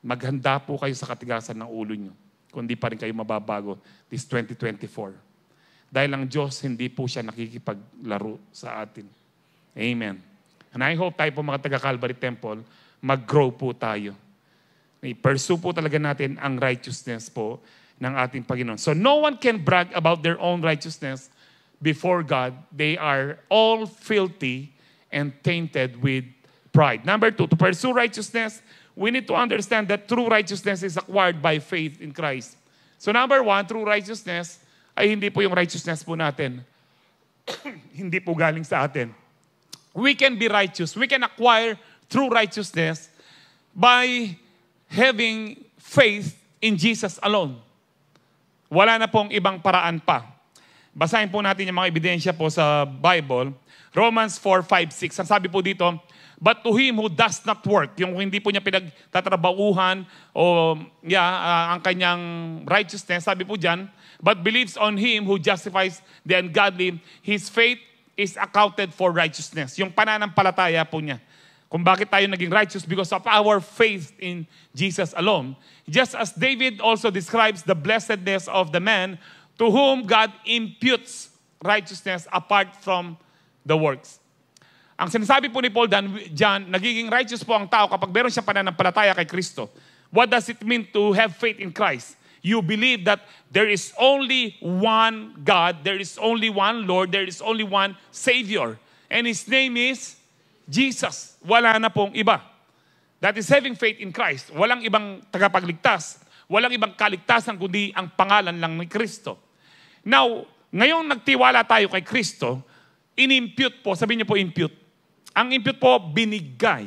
Maghanda po kayo sa katigasan ng ulo nyo. Kung di pa rin kayo mababago this 2024. Dahil ang Diyos, hindi po siya nakikipaglaro sa atin. Amen. And I hope tayo po mga taga-Calvary Temple, mag-grow po tayo. I-pursue po talaga natin ang righteousness po ng ating Panginoon. So no one can brag about their own righteousness before God. They are all filthy and tainted with pride. Number 2, to pursue righteousness, we need to understand that true righteousness is acquired by faith in Christ. So number 1, true righteousness ay hindi po yung righteousness po natin. Hindi po galing sa atin. We can be righteous. We can acquire true righteousness by having faith in Jesus alone. Wala na pong ibang paraan pa. Basahin po natin yung mga ebidensya po sa Bible. Romans 4:5-6. Ang sabi po dito, but to him who does not work, yung hindi po niya pinagtatrabahuhan o ang kanyang righteousness, sabi po dyan, but believes on him who justifies the ungodly, his faith is accounted for righteousness. Yung pananampalataya po niya. Kung bakit tayo naging righteous, because of our faith in Jesus alone. Just as David also describes the blessedness of the man to whom God imputes righteousness apart from the works. Ang sinasabi po ni Paul dyan, nagiging righteous po ang tao kapag meron siyang pananampalataya kay Kristo. What does it mean to have faith in Christ? You believe that there is only one God, there is only one Lord, there is only one Savior. And His name is Jesus. Wala na pong iba. That is having faith in Christ. Walang ibang tagapagligtas. Walang ibang kaligtasan kundi ang pangalan lang ni Kristo. Now, ngayong nagtiwala tayo kay Kristo, in-impute po, sabihin niyo po impute. Ang impute po, binigay.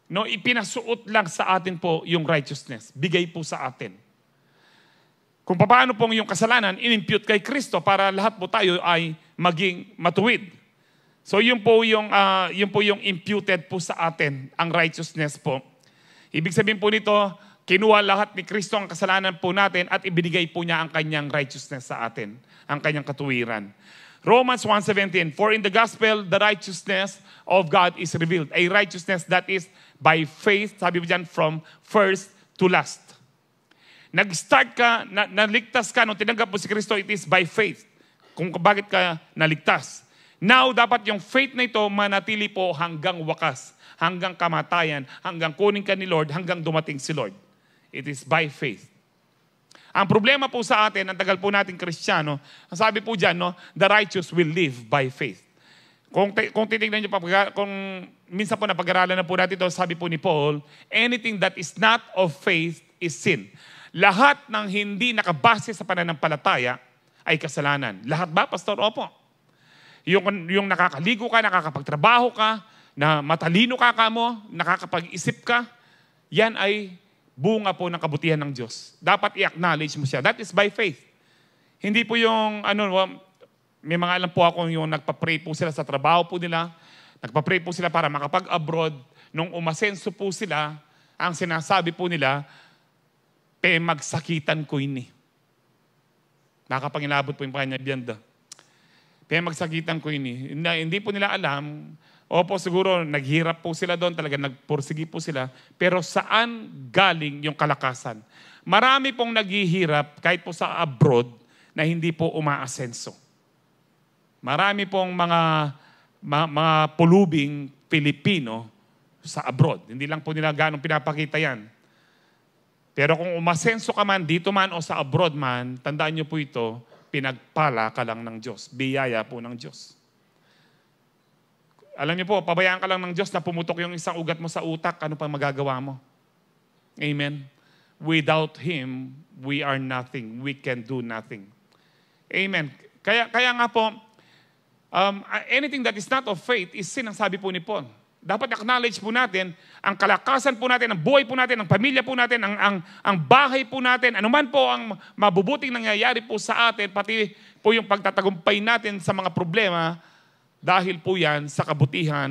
No, ipinasuot lang sa atin po yung righteousness. Bigay po sa atin. Kung paano pong yung kasalanan, in-impute kay Kristo para lahat po tayo ay maging matuwid. So yun po yung imputed po sa atin, ang righteousness po. Ibig sabihin po nito, kinuha lahat ni Kristo ang kasalanan po natin at ibinigay po niya ang kanyang righteousness sa atin, ang kanyang katuwiran. Romans 1:17, for in the gospel, the righteousness of God is revealed. A righteousness that is by faith, sabi mo dyan, from first to last. Nag-start ka, naligtas ka, nung tinanggap mo si Kristo, it is by faith. Kung bakit ka naligtas. Now, dapat yung faith na ito manatili po hanggang wakas, hanggang kamatayan, hanggang kunin ka ni Lord, hanggang dumating si Lord. It is by faith. Ang problema po sa atin, ang tagal po nating Kristiyano, ang sabi po dyan, no, the righteous will live by faith. Kung titignan nyo pa, kung minsan po napag-aralan na po natin ito, sabi po ni Paul, anything that is not of faith is sin. Lahat ng hindi nakabase sa pananampalataya ay kasalanan. Lahat ba, Pastor? Opo. Yung nakakaligo ka, nakakapagtrabaho ka, na matalino ka mo, nakakapag-isip ka, yan ay bunga po ng kabutihan ng Diyos. Dapat i-acknowledge mo siya. That is by faith. Hindi po yung, may mga alam po ako yung nagpa-pray po sila sa trabaho po nila, nagpa-pray po sila para makapag-abroad. Nung umasenso po sila, ang sinasabi po nila, magsakitan ko ini. Nakapangilabot po yung kanya biyanda. Magsakitan ko ini. Hindi po nila alam. Opo, siguro naghirap po sila doon, talaga nagpursigi po sila. Pero saan galing yung kalakasan? Marami pong naghihirap kahit po sa abroad na hindi po umaasenso. Marami pong mga pulubing Pilipino sa abroad. Hindi lang po nila ganong pinapakita yan. Pero kung umasenso ka man, dito man o sa abroad man, tandaan niyo po ito, pinagpala ka lang ng Diyos. Biyaya po ng Diyos. Alam niyo po, pabayaan ka lang ng Diyos na pumutok yung isang ugat mo sa utak, ano pang magagawa mo? Amen? Without Him, we are nothing. We can do nothing. Amen? Kaya nga po, anything that is not of faith is sin, ang sabi po ni Paul. Dapat acknowledge po natin, ang kalakasan po natin, ang buhay po natin, ang pamilya po natin, ang bahay po natin, anuman po ang mabubuting nangyayari po sa atin, pati po yung pagtatagumpay natin sa mga problema, dahil po yan sa kabutihan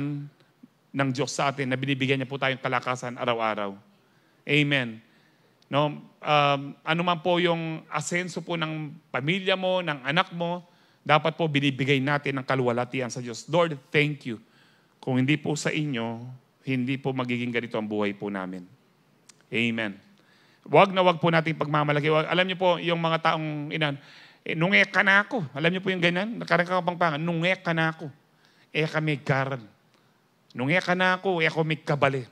ng Diyos sa atin na binibigyan niya po tayong kalakasan araw-araw. Amen. No, anuman po yung asenso po ng pamilya mo, ng anak mo, dapat po binibigay natin ng kaluwalhatian sa Diyos. Lord, thank you. Kung hindi po sa inyo, hindi po magiging ganito ang buhay po namin. Amen. Wag na wag po natin pagmamalaki. Alam niyo po, yung mga taong nungek ka na ako. Alam niyo po yung ganyan? Nakarangkapangpangan, nungek ka na ako. Kami karan. Nungek ka na ako, kami kabali.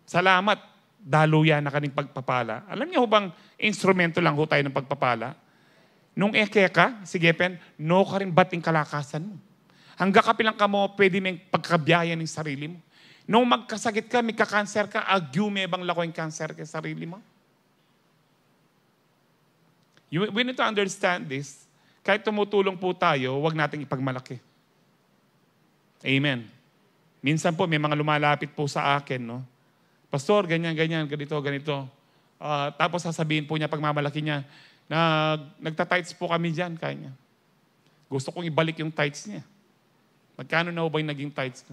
Salamat. Daluyan na kaning pagpapala. Alam niyo bang instrumento lang ho tayo ng pagpapala? Nung ka, sige pen, no ka rin bating kalakasan mo. Hanggang kapilang ka mo, pwede may pagkabiyaya ng sarili mo. Nung magkasakit ka, may kakanser ka, agyo may bang lako yung cancer ka sarili mo? We need to understand this. Kahit tumutulong po tayo, huwag nating ipagmalaki. Amen. Minsan po, may mga lumalapit po sa akin, no? Pastor, ganyan, ganito. Tapos sasabihin po niya, pagmamalaki niya, nagta-tights po kami dyan, kanya. Gusto kong ibalik yung tights niya. Magkano na ba yung naging tights?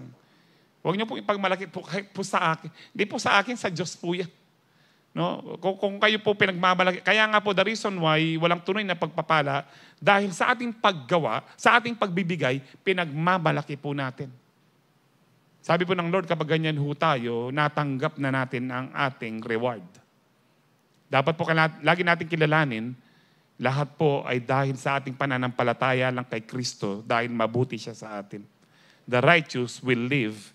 Huwag niyo po ipagmalaki po, kahit po sa akin. Hindi po sa akin, sa Diyos po yan. No? Kung kayo po pinagmamalaki, kaya nga po the reason why walang tunay na pagpapala, dahil sa ating paggawa, sa ating pagbibigay, pinagmamalaki po natin. Sabi po ng Lord, kapag ganyan ho tayo, natanggap na natin ang ating reward. Dapat po lagi natin kilalanin, lahat po ay dahil sa ating pananampalataya lang kay Kristo, dahil mabuti siya sa atin. The righteous will live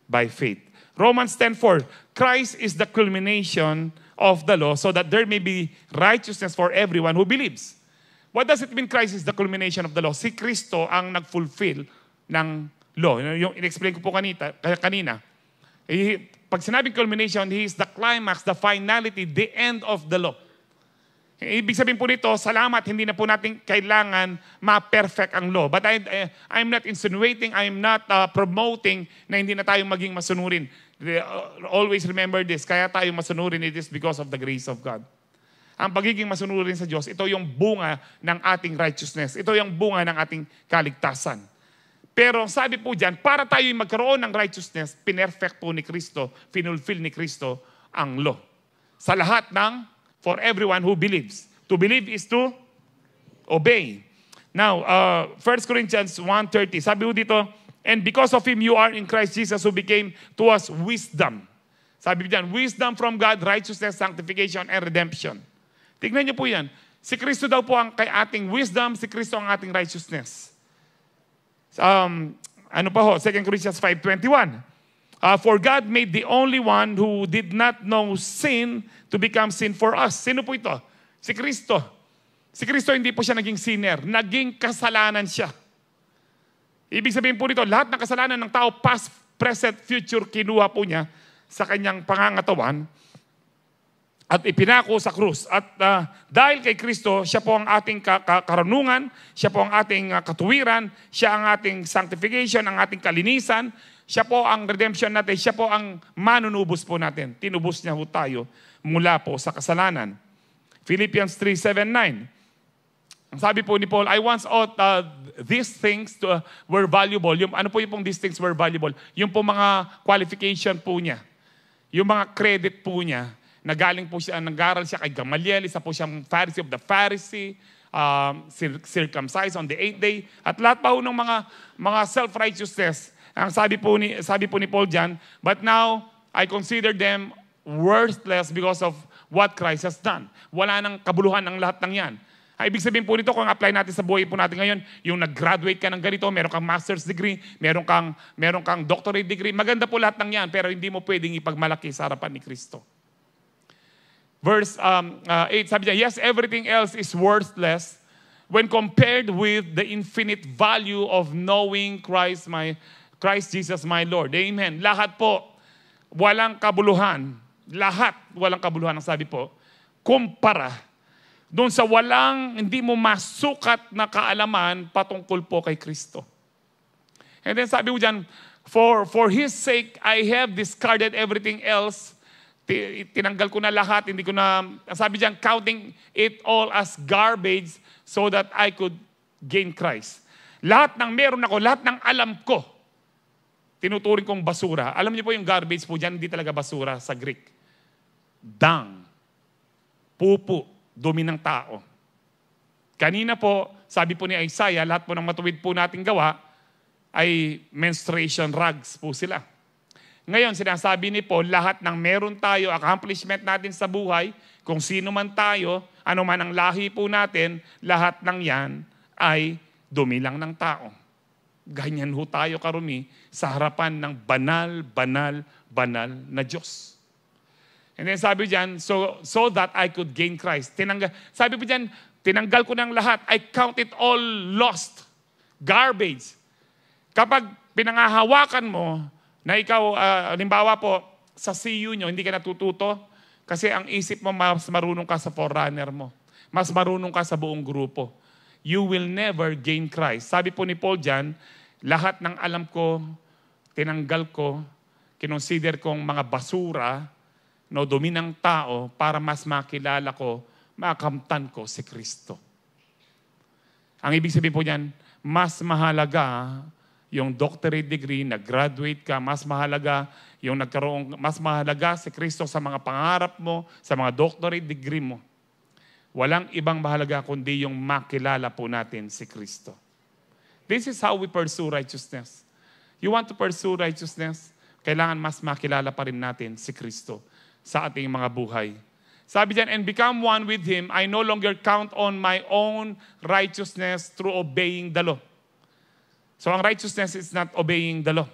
by faith. Romans 10:4, Christ is the culmination of the law so that there may be righteousness for everyone who believes. What does it mean Christ is the culmination of the law? Si Kristo ang nag-fulfill ng law. Yung in-explain ko po kanina. Pag sinabing culmination, He is the climax, the finality, the end of the law. Ibig sabihin po nito, salamat, hindi na po natin kailangan ma-perfect ang law. But I'm not insinuating, I'm not promoting na hindi na tayo maging masunurin. Always remember this, kaya tayo masunurin, it is because of the grace of God. Ang pagiging masunurin sa Diyos, ito yung bunga ng ating righteousness. Ito yung bunga ng ating kaligtasan. Pero sabi po dyan, para tayo magkaroon ng righteousness, pinerfect po ni Kristo, finulfill ni Kristo ang law. Sa lahat for everyone who believes. To believe is to obey. Now, 1 Corinthians 1:30, sabi po dito, and because of Him you are in Christ Jesus who became to us wisdom. Sabi po dyan, wisdom from God, righteousness, sanctification, and redemption. Tignan niyo po yan. Si Kristo daw po ang kay ating wisdom, si Kristo ang ating righteousness. 2 Corinthians 5:21. For God made the only one who did not know sin to become sin for us. Sino po ito? Si Kristo. Si Kristo hindi po siya naging sinner. Naging kasalanan siya. Ibig sabihin po nito, lahat ng kasalanan ng tao, past, present, future, kinuha po niya sa kanyang pangangatawan at ipinako sa krus. At dahil kay Kristo, siya po ang ating karunungan, siya po ang ating katuwiran, siya ang ating sanctification, ang ating kalinisan, siya po ang redemption natin, siya po ang manunubos po natin. Tinubos niya po tayo mula po sa kasalanan. Philippians 3:7-9. Ang sabi po ni Paul, I once thought these things were valuable. Ano po yung these things were valuable? Yung po mga qualification po niya. Yung mga credit po niya. Nagaling po siya, nag-aral siya kay Gamaliel, isa po siyang Pharisee of the Pharisee, circumcised on the 8th day, at lahat pa po ng mga self-righteousness. Ang sabi po ni Paul diyan, but now I consider them worthless because of what Christ has done. Wala nang kabuluhan ng lahat ng yan. Ibig sabihin po nito, kung apply natin sa buhay po natin ngayon, yung nag-graduate ka ng ganito, meron kang master's degree, meron kang doctorate degree, maganda po lahat ng yan, pero hindi mo pwedeng ipagmalaki sa harapan ni Kristo. Verse 8, sabi niya, yes, everything else is worthless when compared with the infinite value of knowing Christ Jesus my Lord. Amen. Lahat po, walang kabuluhan. Lahat walang kabuluhan, ang sabi po, kumpara doon sa hindi mo masukat na kaalaman patungkol po kay Kristo. And then sabi mo dyan, for His sake, I have discarded everything else. Tinanggal ko na lahat, hindi ko na, sabi diyan, counting it all as garbage so that I could gain Christ. Lahat ng meron ako, lahat ng alam ko, tinuturing kong basura. Alam niyo po yung garbage po diyan, hindi talaga basura sa Greek. Dung, pupu, dumi ng tao. Kanina po, sabi po ni Isaiah, lahat po ng matuwid po nating gawa ay menstruation rags po sila. Ngayon, sinasabi ni Paul, lahat ng meron tayo, accomplishment natin sa buhay, kung sino man tayo, ano man ang lahi po natin, lahat ng yan ay dumi lang ng tao. Ganyan ho tayo karumi sa harapan ng banal na Diyos. And then sabi diyan, so that I could gain Christ. Sabi po diyan, tinanggal ko ng lahat. I count it all lost. Garbage. Kapag pinangahawakan mo, na ikaw, halimbawa po, sa CU nyo, hindi ka natututo kasi ang isip mo, mas marunong ka sa forerunner mo. Mas marunong ka sa buong grupo. You will never gain Christ. Sabi po ni Paul dyan, lahat ng alam ko, tinanggal ko, kinonsider kong mga basura, no, dumi ng tao, para mas makilala ko, makamtan ko si Kristo. Ang ibig sabihin po dyan, mas mahalaga yung doctorate degree, nag-graduate ka, mas mahalaga si Kristo sa mga pangarap mo, sa mga doctorate degree mo. Walang ibang mahalaga kundi yung makilala po natin si Kristo. This is how we pursue righteousness. You want to pursue righteousness? Kailangan mas makilala pa rin natin si Kristo sa ating mga buhay. Sabi diyan, and become one with Him, I no longer count on my own righteousness through obeying the law. So ang righteousness is not obeying the law.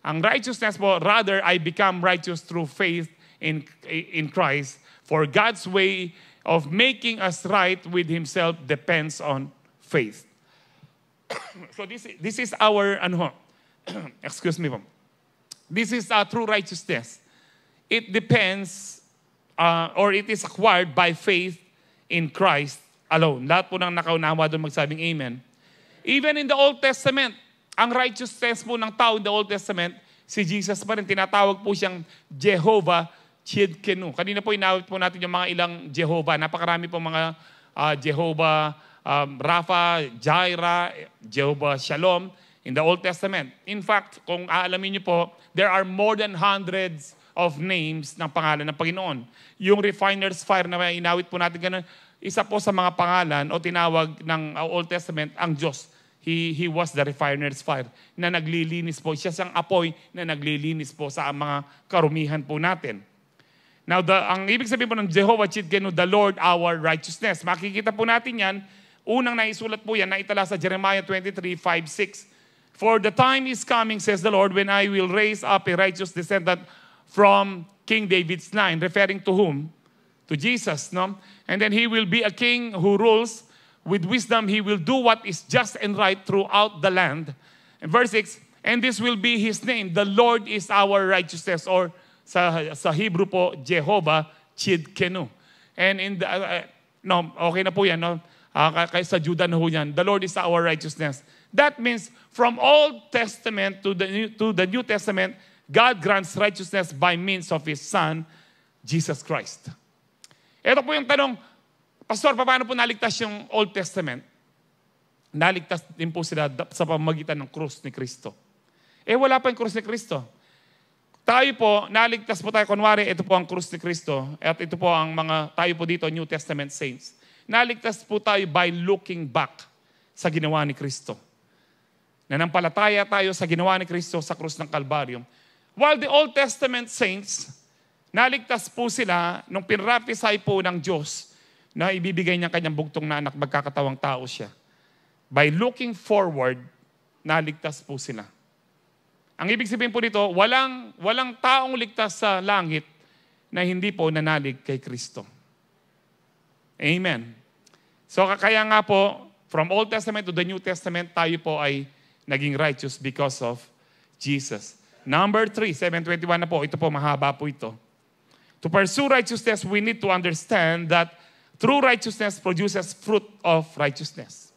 Ang righteousness po, rather, I become righteous through faith in Christ. For God's way of making us right with Himself depends on faith. So this is our excuse me po. This is true righteousness. It depends or it is acquired by faith in Christ alone. Lahat po ng nakaunawa doon magsabing amen. Even in the Old Testament, ang righteousness po ng tao in the Old Testament, si Jesus pa rin, tinatawag po siyang Jehovah Tsidkenu. Kanina po inawit po natin yung mga ilang Jehovah. Napakarami po mga Jehovah Rapha, Jireh, Jehovah Shalom in the Old Testament. In fact, kung aalamin niyo po, there are more than hundreds of names ng pangalan ng Panginoon. Yung refiner's fire na inawit po natin ganun, isa po sa mga pangalan o tinawag ng Old Testament ang Diyos. He was the refiner's fire na naglilinis po. Siya siyang apoy na naglilinis po sa mga karumihan po natin. Now, ang ibig sabihin po ng Jehovah Tsidkenu, the Lord our righteousness. Makikita po natin yan. Unang naisulat po yan, naitala sa Jeremiah 23:5-6. For the time is coming, says the Lord, when I will raise up a righteous descendant from King David's line. Referring to whom? To Jesus, no? And then he will be a king who rules with wisdom. He will do what is just and right throughout the land. And verse 6, and this will be his name. The Lord is our righteousness. Or sa Hebrew po, Jehovah Tsidkenu. And in the, no, okay na po yan, no? Kaya sa Judah na po yan. The Lord is our righteousness. That means from Old Testament to the New Testament, God grants righteousness by means of His Son, Jesus Christ. Ito po yung tanong, Pastor, paano po naligtas yung Old Testament? Naligtas din po sila sa pamamagitan ng krus ni Kristo. Wala pa yung krus ni Kristo. Tayo po, naligtas po tayo. Kunwari, ito po ang krus ni Kristo. At ito po ang tayo po dito, New Testament saints. Naligtas po tayo by looking back sa ginawa ni Kristo. Nanampalataya tayo sa ginawa ni Kristo sa krus ng Kalbaryo. While the Old Testament saints, naligtas po sila nung pinrapisay po ng Diyos na ibibigay niya kanyang bugtong na anak, magkakatawang tao siya. By looking forward, naligtas po sila. Ang ibig sabihin po dito, walang taong ligtas sa langit na hindi po nanalig kay Kristo. Amen. So kaya nga po, from Old Testament to the New Testament, tayo po ay naging righteous because of Jesus. Number 3, 7:21 na po. Ito po, mahaba po ito. To pursue righteousness, we need to understand that true righteousness produces fruit of righteousness.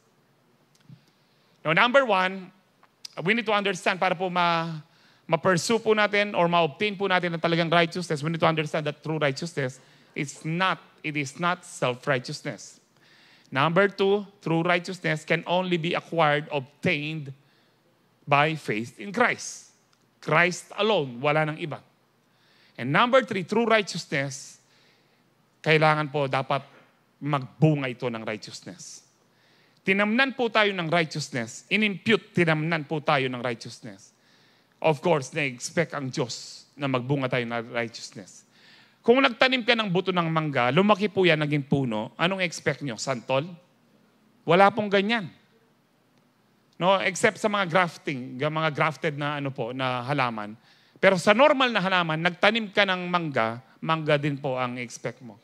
Now, number 1, we need to understand para po ma-pursue po natin or ma-obtain po natin ang talagang righteousness, we need to understand that true righteousness it is not self-righteousness. Number 2, true righteousness can only be acquired, obtained by faith in Christ. Christ alone, wala nang iba. And number 3, true righteousness, kailangan po dapat magbunga ito ng righteousness. Tinamnan po tayo ng righteousness. In-impute, tinamnan po tayo ng righteousness. Of course, na-expect ang Diyos na magbunga tayo ng righteousness. Kung nagtanim ka ng buto ng mangga, lumaki po yan, naging puno, anong expect nyo? Santol? Wala pong ganyan. No, except sa mga grafting, mga grafted na na halaman. Pero sa normal na halaman, nagtanim ka ng mangga din po ang expect mo.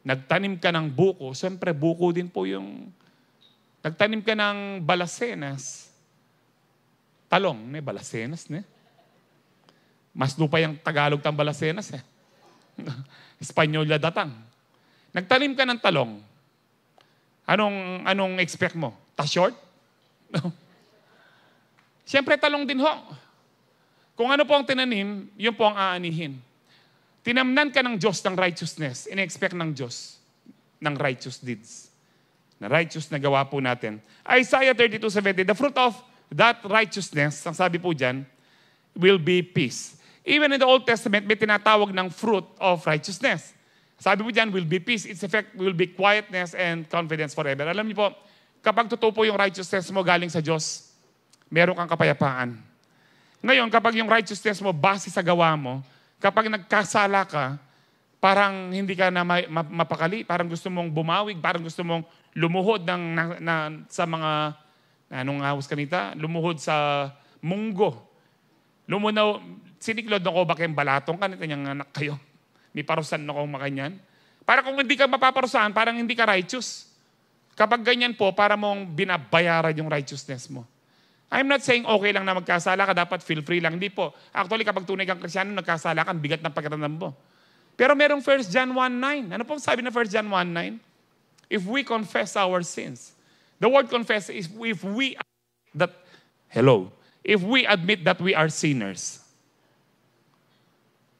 Nagtanim ka ng buko, siyempre buko din po yung... Nagtanim ka ng balasenas, talong, balasenas, Mas lupa yung Tagalog tang balasenas, Espanyol na datang. Nagtanim ka ng talong, anong expect mo? Ta-short? Siyempre talong din ho. Kung ano po ang tinanim, yun po ang aanihin. Tinamnan ka ng Diyos ng righteousness, in-expect ng Diyos ng righteous deeds. Na righteous na gawa po natin. Isaiah 32:70, the fruit of that righteousness, ang sabi po dyan, will be peace. Even in the Old Testament, may tinatawag ng fruit of righteousness. Sabi po dyan, will be peace. Its effect will be quietness and confidence forever. Alam niyo po, kapag totoo po yung righteousness mo galing sa Diyos, meron kang kapayapaan. Ngayon, kapag yung righteousness mo base sa gawa mo, kapag nagkasala ka, parang hindi ka na mapakali, parang gusto mong bumawig, parang gusto mong lumuhod sa mga, anong hawas kanita? Lumuhod sa munggo. Lumunaw, siniklod na ko ba kayong balatong ka, nitanyang anak kayo. May parusan na kong makanyan. Para kung hindi ka mapaparusahan, parang hindi ka righteous. Kapag ganyan po, para mong binabayaran yung righteousness mo. I'm not saying okay lang na magkasala ka, dapat feel free lang. Hindi po. Actually, kapag tunay kang Kristyano, nagkasala ka, bigat ng pakiramdam mo. Pero merong 1 John 1:9. Ano pong sabi ng 1 John 1:9? If we confess our sins. The word confess is if we admit that we are sinners.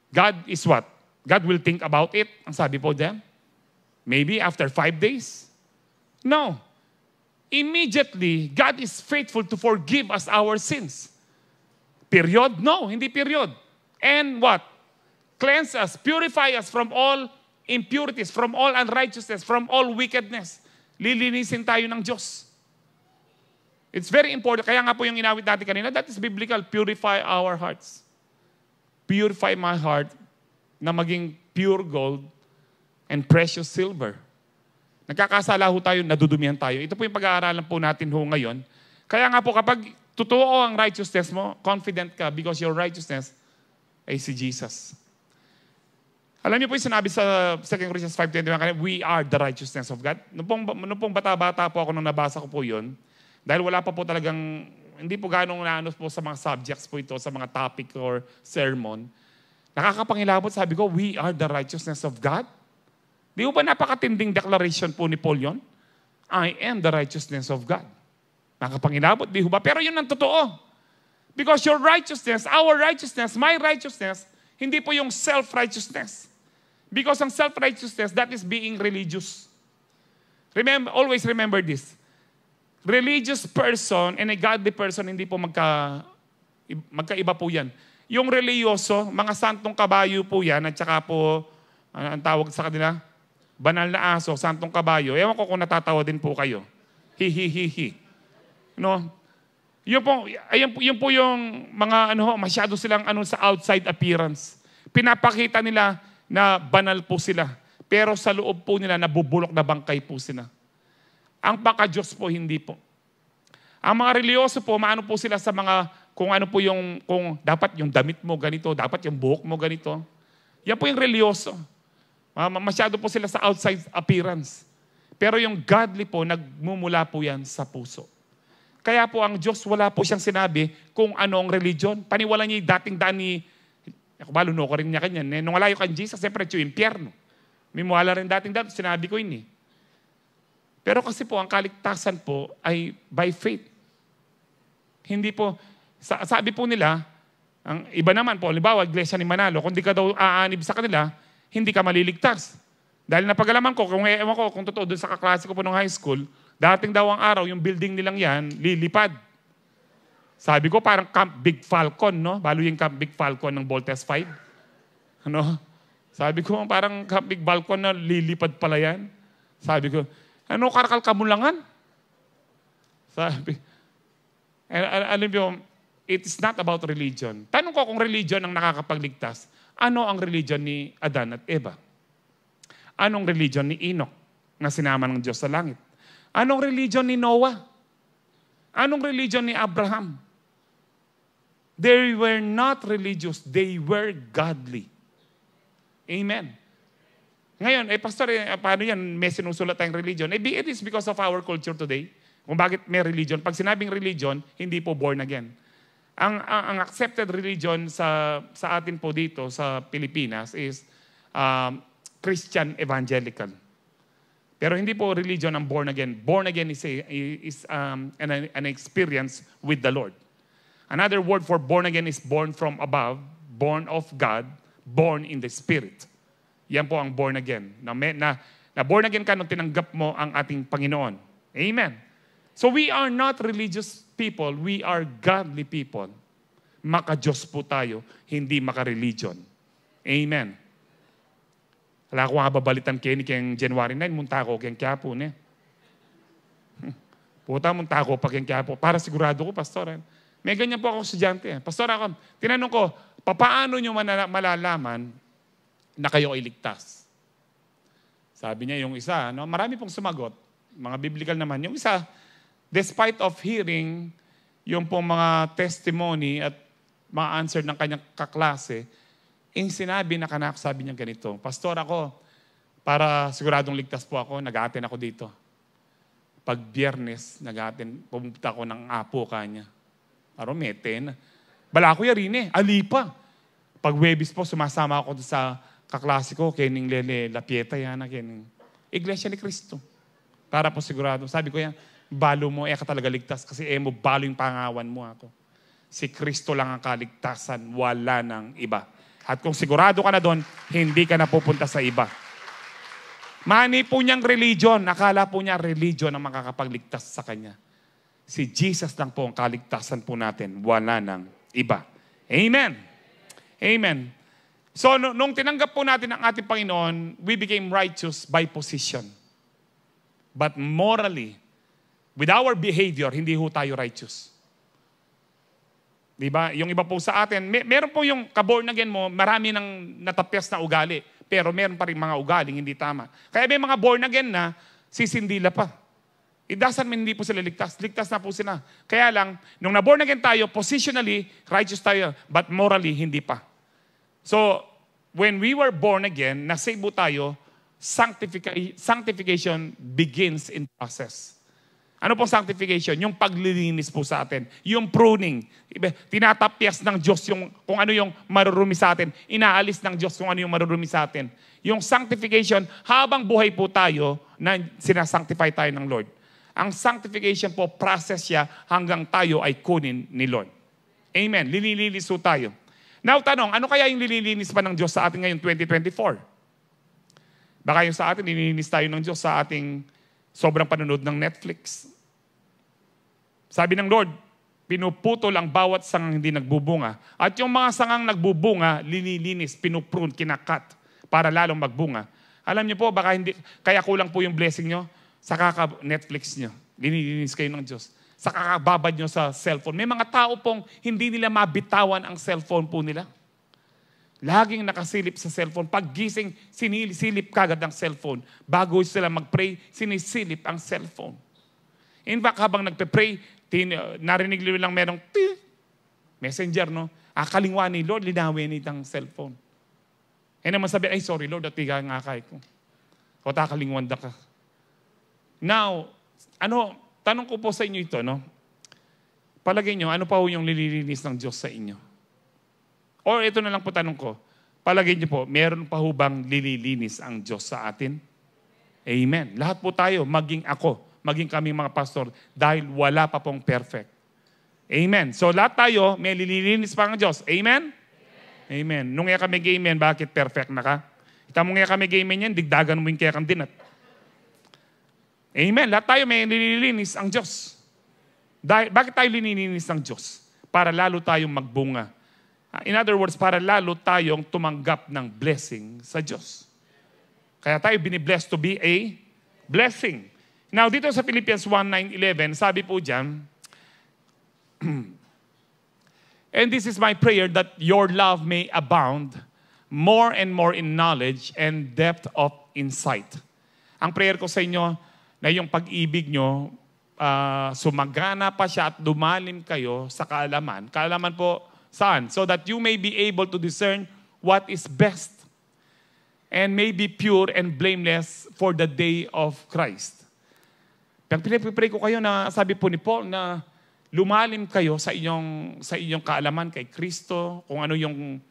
God is what? God will think about it. Ang sabi po diyan. Maybe after 5 days. No. Immediately, God is faithful to forgive us our sins. Period? No, hindi period. And what? Cleanse us, purify us from all impurities, from all unrighteousness, from all wickedness. Lilinisin tayo ng Diyos. It's very important. Kaya nga po yung inawit natin kanina, that is biblical. Purify our hearts. Purify my heart na maging pure gold and precious silver. Nagkakasala ho tayo, nadudumihan tayo. Ito po yung pag-aaralan po natin ho ngayon. Kaya nga po kapag totoo ang righteousness mo, confident ka because your righteousness ay si Jesus. Alam niyo po yung sinabi sa 2 Corinthians 5:21, we are the righteousness of God. Nung pong bata-bata po ako nung nabasa ko po yun, dahil wala pa po talagang, hindi po ganong naano po sa mga subjects po ito, sa mga topic or sermon, nakakapangilabot, sabi ko, we are the righteousness of God. Di ba napakatinding declaration po ni Paul yun? I am the righteousness of God. Nakapangilabot, di ba? Pero yun ang totoo. Because your righteousness, our righteousness, my righteousness, hindi po yung self-righteousness. Because ang self-righteousness, that is being religious. Always remember this. Religious person and a godly person, hindi po magkaiba po yan. Yung religyoso, mga santong kabayo po yan, at saka po, ang tawag sa kanila, banal na aso, santong kabayo. Ewan ko kung natatawa din po kayo. Hi. No? Yun po yung mga masyado silang sa outside appearance. Pinapakita nila na banal po sila. Pero sa loob po nila, nabubulok na bangkay po sila. Ang pagka-Diyos po, hindi po. Ang mga religyoso po, maano po sila sa mga, kung ano po yung, kung dapat yung damit mo ganito, dapat yung buhok mo ganito. Yan po yung religyoso. Masyado po sila sa outside appearance. Pero yung godly po, nagmumula po yan sa puso. Kaya po ang Diyos, wala po siyang sinabi kung anong religion. Paniwala niya yung dating daan ni, ako baluno ko rin niya kanyan. Nung wala yung kan Jesus, siyempre ito yung impyerno. Mimwala rin dating daan, sinabi ko yun eh. Pero kasi po, ang kaligtasan po ay by faith. Hindi po, sabi po nila, ang iba naman po, halimbawa, Iglesia ni Manalo, kung di ka daw aanib sa kanila, hindi ka maliligtas. Dahil napagalaman ko, kung totoo doon sa kaklase ko po nung high school, dating daw ang araw, yung building nilang yan, lilipad. Sabi ko, parang Camp Big Falcon, no? Balo yung Camp Big Falcon ng Voltes 5. Ano? Sabi ko, parang Camp Big Falcon na lilipad pala yan. Sabi ko, ano, karakal kamulangan? Sabi, alam mo, it is not about religion. Tanong ko kung religion ang nakakapagligtas. Ano ang religion ni Adan at Eva? Anong religion ni Enoch na sinama ng Diyos sa langit? Anong religion ni Noah? Anong religion ni Abraham? They were not religious. They were godly. Amen. Ngayon, pastor, paano yan? May sinusulat tayong religion. It is because of our culture today. Kung bakit may religion. Pag sinabing religion, hindi po born again. Ang accepted religion sa atin po dito sa Pilipinas is Christian evangelical. Pero hindi po religion ang born again. Born again is an experience with the Lord. Another word for born again is born from above, born of God, born in the Spirit. Yan po ang born again. Na born again ka nung tinanggap mo ang ating Panginoon. Amen. So we are not religious people, we are godly people. Maka-Diyos po tayo, hindi maka-religion. Amen. Wala ko nga babalitan kayo ni kayong January 9, munta ko kayong Quiapo niya. Puta, munta ko pa kayong Quiapo. Para sigurado ko, pastor. May ganyan po ako estudyante. Pastor, ako, tinanong ko, paano nyo malalaman na kayo ay ligtas? Sabi niya yung isa, marami pong sumagot, mga biblical naman. Yung isa, despite of hearing yung pong mga testimony at mga answer ng kanyang kaklase, sinabi na kanak, sabi niya ganito, pastor ako, para siguradong ligtas po ako, nag-a-attend ako dito. Pag Biyernes, pumunta ako ng apo kanya. Aromete na. Bala ko yarin alipa. Pag Webis po, sumasama ako sa kaklase ko, kening Lele Lapieta yan, kening Iglesia ni Cristo. Para po sigurado. Sabi ko yan, balo mo, ka talaga ligtas kasi mo balo yung pangawan mo ako. Si Kristo lang ang kaligtasan, wala nang iba. At kung sigurado ka na doon, hindi ka na pupunta sa iba. Mani po niyang religion, akala po niya religion ang makakapagligtas sa kanya. Si Jesus lang po ang kaligtasan po natin, wala nang iba. Amen. Amen. So, nung tinanggap po natin ang ating Panginoon, we became righteous by position. But morally, with our behavior, hindi ho tayo righteous. Diba? Yung iba po sa atin, meron po yung ka-born again mo, marami ng natapyas na ugali, pero meron pa rin mga ugaling hindi tama. Kaya may mga born again na sisindila pa. It doesn't mean hindi po sila ligtas. Ligtas na po sila. Kaya lang, nung na-born again tayo, positionally, righteous tayo, but morally, hindi pa. So, when we were born again, na-save po tayo, sanctification begins in process. Ano pong sanctification? Yung paglilinis po sa atin. Yung pruning. Tinatapyas ng Diyos yung, kung ano yung marurumi sa atin. Inaalis ng Diyos kung ano yung marurumi sa atin. Yung sanctification, habang buhay po tayo, na sinasanctify tayo ng Lord. Ang sanctification po, process siya hanggang tayo ay kunin ni Lord. Amen. Lililinis po tayo. Now, tanong, ano kaya yung lililinis pa ng Diyos sa atin ngayon 2024? Baka yung sa atin, lililinis tayo ng Diyos sa ating sobrang panonood ng Netflix. Sabi ng Lord, pinuputol ang bawat sangang hindi nagbubunga. At yung mga sangang nagbubunga, linilinis, pinuprune, kinakat para lalong magbunga. Alam niyo po, baka hindi, kaya kulang po yung blessing nyo sa kaka-Netflix nyo. Linilinis kayo ng Diyos. Sa kakababad nyo sa cellphone. May mga tao pong hindi nila mabitawan ang cellphone po nila. Laging nakasilip sa cellphone. Pag gising, sinisilip kagad ang cellphone. Bago sila mag-pray, sinisilip ang cellphone. In fact, habang nagpe-pray, narinig nila lang merong messenger, no? Akalingwa ni Lord, linawin itang cellphone. Eh naman sabi, ay sorry Lord, atiga nga kay ko. O takalingwan da ka. Now, tanong ko po sa inyo ito, no? Palagay nyo, ano pa po yung lililinis ng Diyos sa inyo? Or ito na lang po tanong ko, palagay niyo po, meron pa ho bang lililinis ang Diyos sa atin? Amen. Lahat po tayo, maging ako, maging kami mga pastor, dahil wala pa pong perfect. Amen. So lahat tayo, may lililinis pa ang Diyos. Amen? Amen. Nung kaya kami amen, bakit perfect na ka? Ita mo kaya kami amen yan, digdagan mo yung kaya kang dinat. Amen. Lahat tayo may lililinis ang Diyos. Dahil, bakit tayo lililinis ng Diyos? Para lalo tayong magbunga. In other words, para lalo tayong tumanggap ng blessing sa Diyos. Kaya tayo binibless to be a blessing. Now, dito sa Philippians 1:9-11, sabi po dyan, and this is my prayer that your love may abound more and more in knowledge and depth of insight. Ang prayer ko sa inyo, na yung pag-ibig nyo, sumagana pa siya at dumalim kayo sa kaalaman. Kaalaman po, saan? So that you may be able to discern what is best and may be pure and blameless for the day of Christ. Pinipray ko kayo na sabi po ni Paul na lumalim kayo sa inyong kaalaman kay Kristo, kung ano yung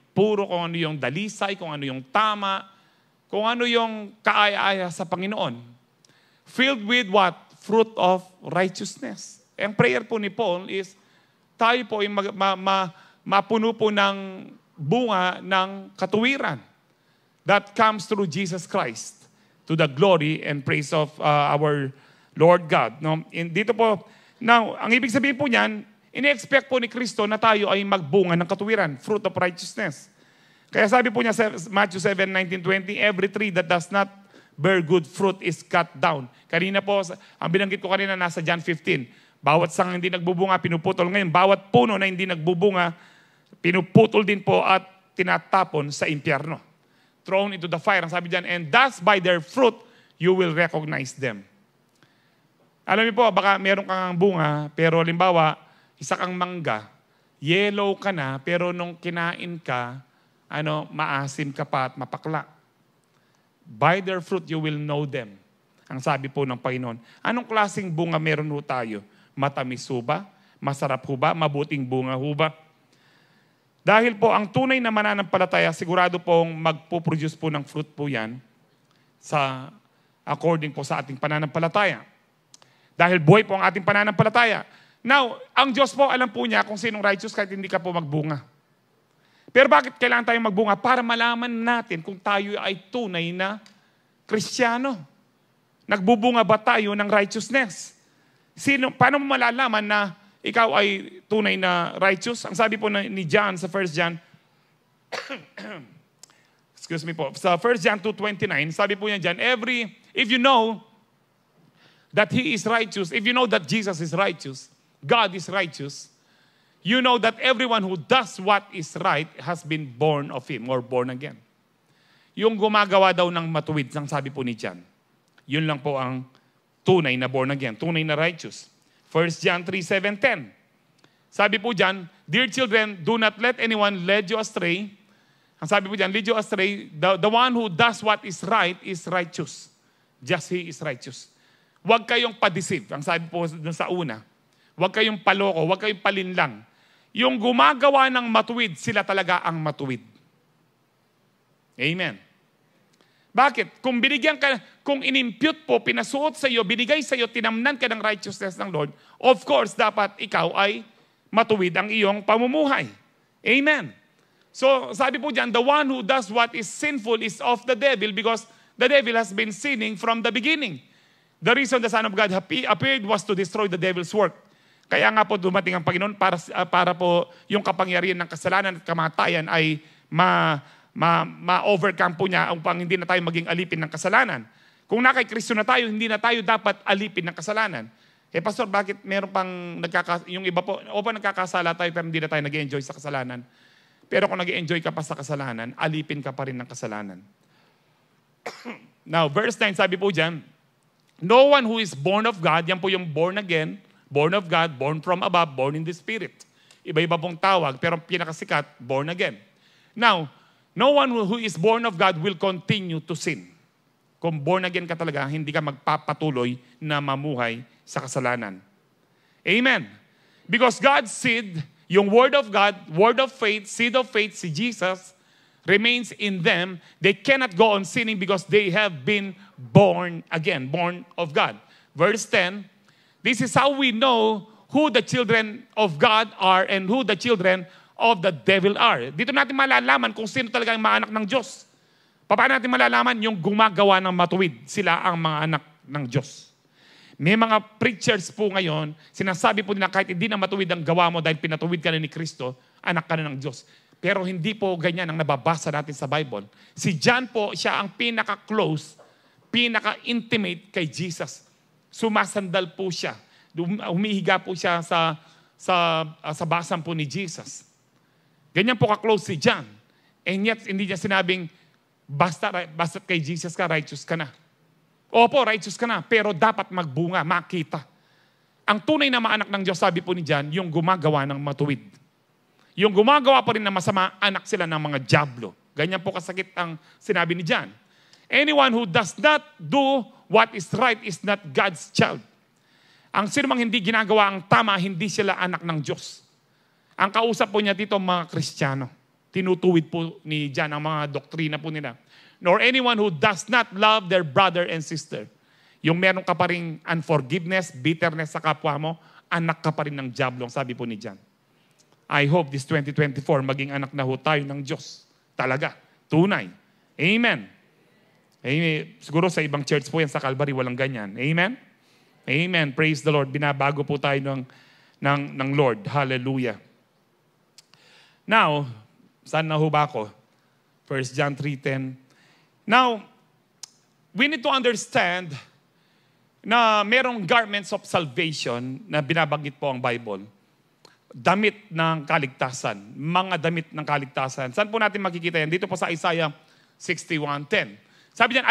puro, kung ano yung dalisay, kung ano yung tama, kung ano yung kaaya-aya sa Panginoon. Filled with what? Fruit of righteousness. Ang prayer po ni Paul is, tayo po ay mapuno po ng bunga ng katuwiran that comes through Jesus Christ to the glory and praise of our Lord God. No? Dito po, now, ang ibig sabihin po niyan, ini-expect po ni Kristo na tayo ay magbunga ng katuwiran, fruit of righteousness. Kaya sabi po niya sa Matthew 7:19-20, every tree that does not bear good fruit is cut down. Kanina po, ang binanggit ko kanina nasa John 15, bawat sangang hindi nagbubunga, pinuputol. Ngayon, bawat puno na hindi nagbubunga, pinuputol din po at tinatapon sa impyerno. Thrown into the fire. Ang sabi dyan, and thus by their fruit, you will recognize them. Alam niyo po, baka meron kang bunga, pero halimbawa, isa kang mangga, yellow ka na, pero nung kinain ka, maasim ka pa at mapakla. By their fruit, you will know them. Ang sabi po ng Panginoon. Anong klaseng bunga meron ho tayo? Matamis ba? Masarap ho ba? Mabuting bunga ho ba? Dahil po ang tunay na mananampalataya, sigurado pong magpo-produce po ng fruit po yan according po sa ating pananampalataya. Dahil buhay po ang ating pananampalataya. Now, ang Diyos po, alam po niya kung sinong righteous kahit hindi ka po magbunga. Pero bakit kailangan tayong magbunga? Para malaman natin kung tayo ay tunay na Kristiyano. Nagbubunga ba tayo ng righteousness? Paano mo malalaman na ikaw ay tunay na righteous? Ang sabi po ni John sa 1 John, excuse me po, sa 1 John 2:29, sabi po niya dyan, if you know that He is righteous, if you know that Jesus is righteous, God is righteous, you know that everyone who does what is right has been born of Him or born again. Yung gumagawa daw ng matuwid, ang sabi po ni John, yun lang po ang tunay na born again, tunay na righteous. 1 John 3:7-10. Sabi po dyan, dear children, do not let anyone lead you astray. Ang sabi po dyan, lead you astray, the one who does what is right is righteous. Just He is righteous. Huwag kayong padeceive. Ang sabi po sa una, huwag kayong paloko, huwag kayong palinlang. Yung gumagawa ng matuwid, sila talaga ang matuwid. Amen. Bakit? Kung binigyan ka, kung inimpute po, pinasuot sa iyo, binigay sa iyo, tinamnan ka ng righteousness ng Lord, of course, dapat ikaw ay matuwid ang iyong pamumuhay. Amen. So, sabi po dyan, the one who does what is sinful is of the devil because the devil has been sinning from the beginning. The reason the Son of God appeared was to destroy the devil's work. Kaya nga po dumating ang Panginoon para po yung kapangyarihan ng kasalanan at kamatayan ay ma-overcome po niya upang hindi na tayo maging alipin ng kasalanan. Kung na kay Kristo na tayo, hindi na tayo dapat alipin ng kasalanan. Pastor, bakit meron pang yung iba po, nagkakasala tayo pero hindi na tayo nag-enjoy sa kasalanan. Pero kung nag-enjoy ka pa sa kasalanan, alipin ka pa rin ng kasalanan. Now, verse 9, sabi po dyan, no one who is born of God, yan po yung born again, born of God, born from above, born in the Spirit. Iba-iba pong tawag, pero pinakasikat, born again. Now, no one who is born of God will continue to sin. Kung born again ka talaga, hindi ka magpapatuloy na mamuhay sa kasalanan. Amen. Because God's seed, yung Word of God, Word of faith, seed of faith, si Jesus, remains in them. They cannot go on sinning because they have been born again, born of God. Verse 10, this is how we know who the children of God are and who the children of the devil are. Dito natin malalaman kung sino talaga ang mga anak ng Diyos. Paano natin malalaman? Yung gumagawa ng matuwid. Sila ang mga anak ng Diyos. May mga preachers po ngayon, sinasabi po nila kahit hindi na matuwid ang gawa mo dahil pinatuwid ka na ni Kristo, anak ka na ng Diyos. Pero hindi po ganyan ang nababasa natin sa Bible. Si John po, siya ang pinaka-close, pinaka-intimate kay Jesus. Sumasandal po siya. Humihiga po siya sa basan po ni Jesus. Ganyan po ka-close si John. And yet, hindi niya sinabing, basta kay Jesus ka, righteous ka na. Opo, righteous ka na, pero dapat magbunga, makita. Ang tunay na mga anak ng Diyos, sabi po ni John, yung gumagawa ng matuwid. Yung gumagawa pa rin na masama, anak sila ng mga dyablo. Ganyan po kasakit ang sinabi ni John. Anyone who does not do what is right is not God's child. Ang sinumang hindi ginagawa ang tama, hindi sila anak ng Diyos. Ang kausap po niya dito, mga Kristiyano. Tinutuwid po ni John ang mga doktrina po nila. Nor anyone who does not love their brother and sister. Yung meron ka pa rin unforgiveness, bitterness sa kapwa mo, anak ka pa rin ng dyablo, ang sabi po ni John. I hope this 2024, maging anak na ho tayo ng Diyos. Talaga. Tunay. Amen. Amen. Siguro sa ibang church po yan, sa Calvary, walang ganyan. Amen? Amen. Praise the Lord. Binabago po tayo ng Lord. Hallelujah. Now, saan na ho ba ako? 1 John 3:10. Now, we need to understand na merong garments of salvation na binabanggit po ang Bible. Damit ng kaligtasan. Mga damit ng kaligtasan. Saan po natin makikita yan? Dito po sa Isaiah 61:10. Sabi niyan,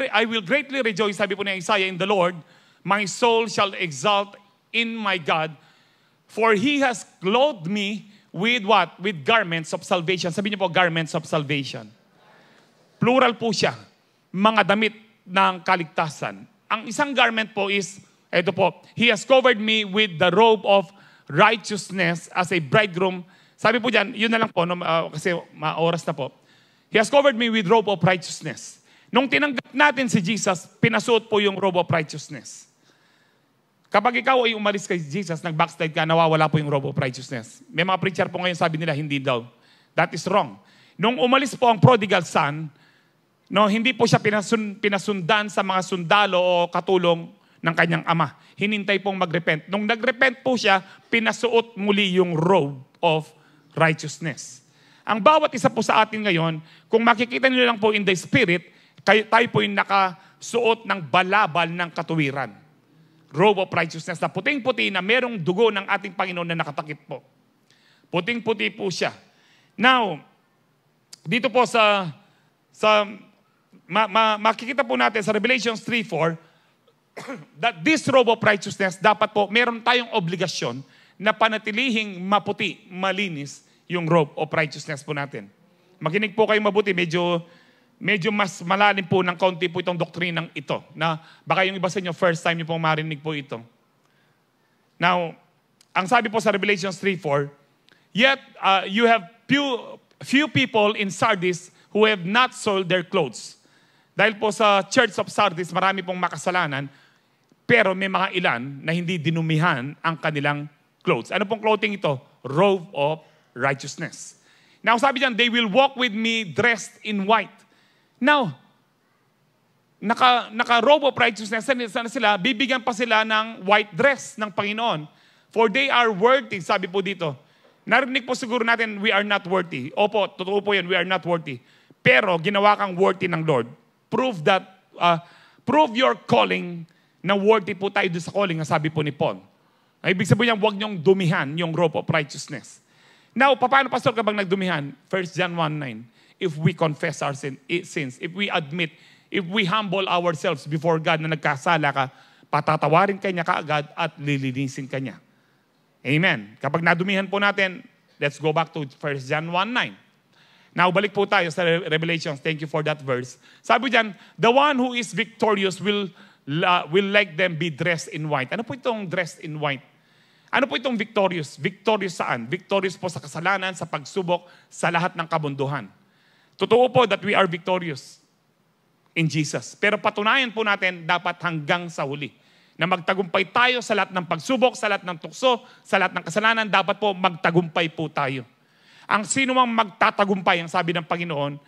I will greatly rejoice, sabi po ni Isaiah, in the Lord. My soul shall exalt in my God, for He has clothed me with what? With garments of salvation. Sabi niyo po, garments of salvation. Plural po siya. Mga damit ng kaligtasan. Ang isang garment po is, ito po, He has covered me with the robe of righteousness as a bridegroom. Sabi po dyan, yun na lang po, no, kasi oras na po. He has covered me with robe of righteousness. Nung tinanggap natin si Jesus, pinasuot po yung robe of righteousness. Kapag ikaw ay umalis kay Jesus, nag-backslide ka, nawawala po yung robe of righteousness. May mga preacher po ngayon sabi nila, hindi daw. That is wrong. Nung umalis po ang prodigal son, no, hindi po siya pinasundan sa mga sundalo o katulong ng kanyang ama. Hinintay pong mag-repent. Nung nag-repent po siya, pinasuot muli yung robe of righteousness. Ang bawat isa po sa atin ngayon, kung makikita niyo lang po in the spirit, tayo po yung nakasuot ng balabal ng katuwiran. Robe of righteousness na puting-puti na merong dugo ng ating Panginoon na nakatakip po. Puting-puti po siya. Now, dito po makikita po natin sa Revelation 3:4 that this robe of righteousness, dapat po, meron tayong obligasyon na panatilihing maputi, malinis yung robe of righteousness po natin. Makinig po kayo mabuti, medyo mas malalim po ng kaunti po itong doktrinang ito. Na baka yung iba sa inyo, first time nyo pong marinig po ito. Now, ang sabi po sa Revelation 3:4, yet you have few people in Sardis who have not sold their clothes. Dahil po sa Church of Sardis, marami pong makasalanan, pero may mga ilan na hindi dinumihan ang kanilang clothes. Ano pong clothing ito? Robe of righteousness. Now, sabi diyan, they will walk with me dressed in white. Now, naka-robe of righteousness sana sila, bibigyan pa sila ng white dress ng Panginoon. For they are worthy, sabi po dito. Narinig po siguro natin, we are not worthy. Opo, totoo po yan, we are not worthy. Pero ginawa kang worthy ng Lord. Prove your calling na worthy po tayo doon sa calling, sabi po ni Paul. Ay, ibig sabihin niya, huwag niyong dumihan yung robe of righteousness. Now, paano, Pastor, kapag nagdumihan? 1 John 1:9. If we confess our sins, if we admit, if we humble ourselves before God na nagkasala ka, patatawarin ka niya kaagad at lilinisin ka niya. Amen. Kapag nadumihan po natin, let's go back to 1 John 1:9. Now, balik po tayo sa Revelations. Thank you for that verse. Sabi diyan, the one who is victorious will like them be dressed in white. Ano po itong dressed in white? Ano po itong victorious? Victorious saan? Victorious po sa kasalanan, sa pagsubok, sa lahat ng kabunduhan. Totoo po that we are victorious in Jesus. Pero patunayan po natin dapat hanggang sa huli. Na magtagumpay tayo sa lahat ng pagsubok, sa lahat ng tukso, sa lahat ng kasalanan, dapat po magtagumpay po tayo. Ang sino mang magtatagumpay, ang sabi ng Panginoon,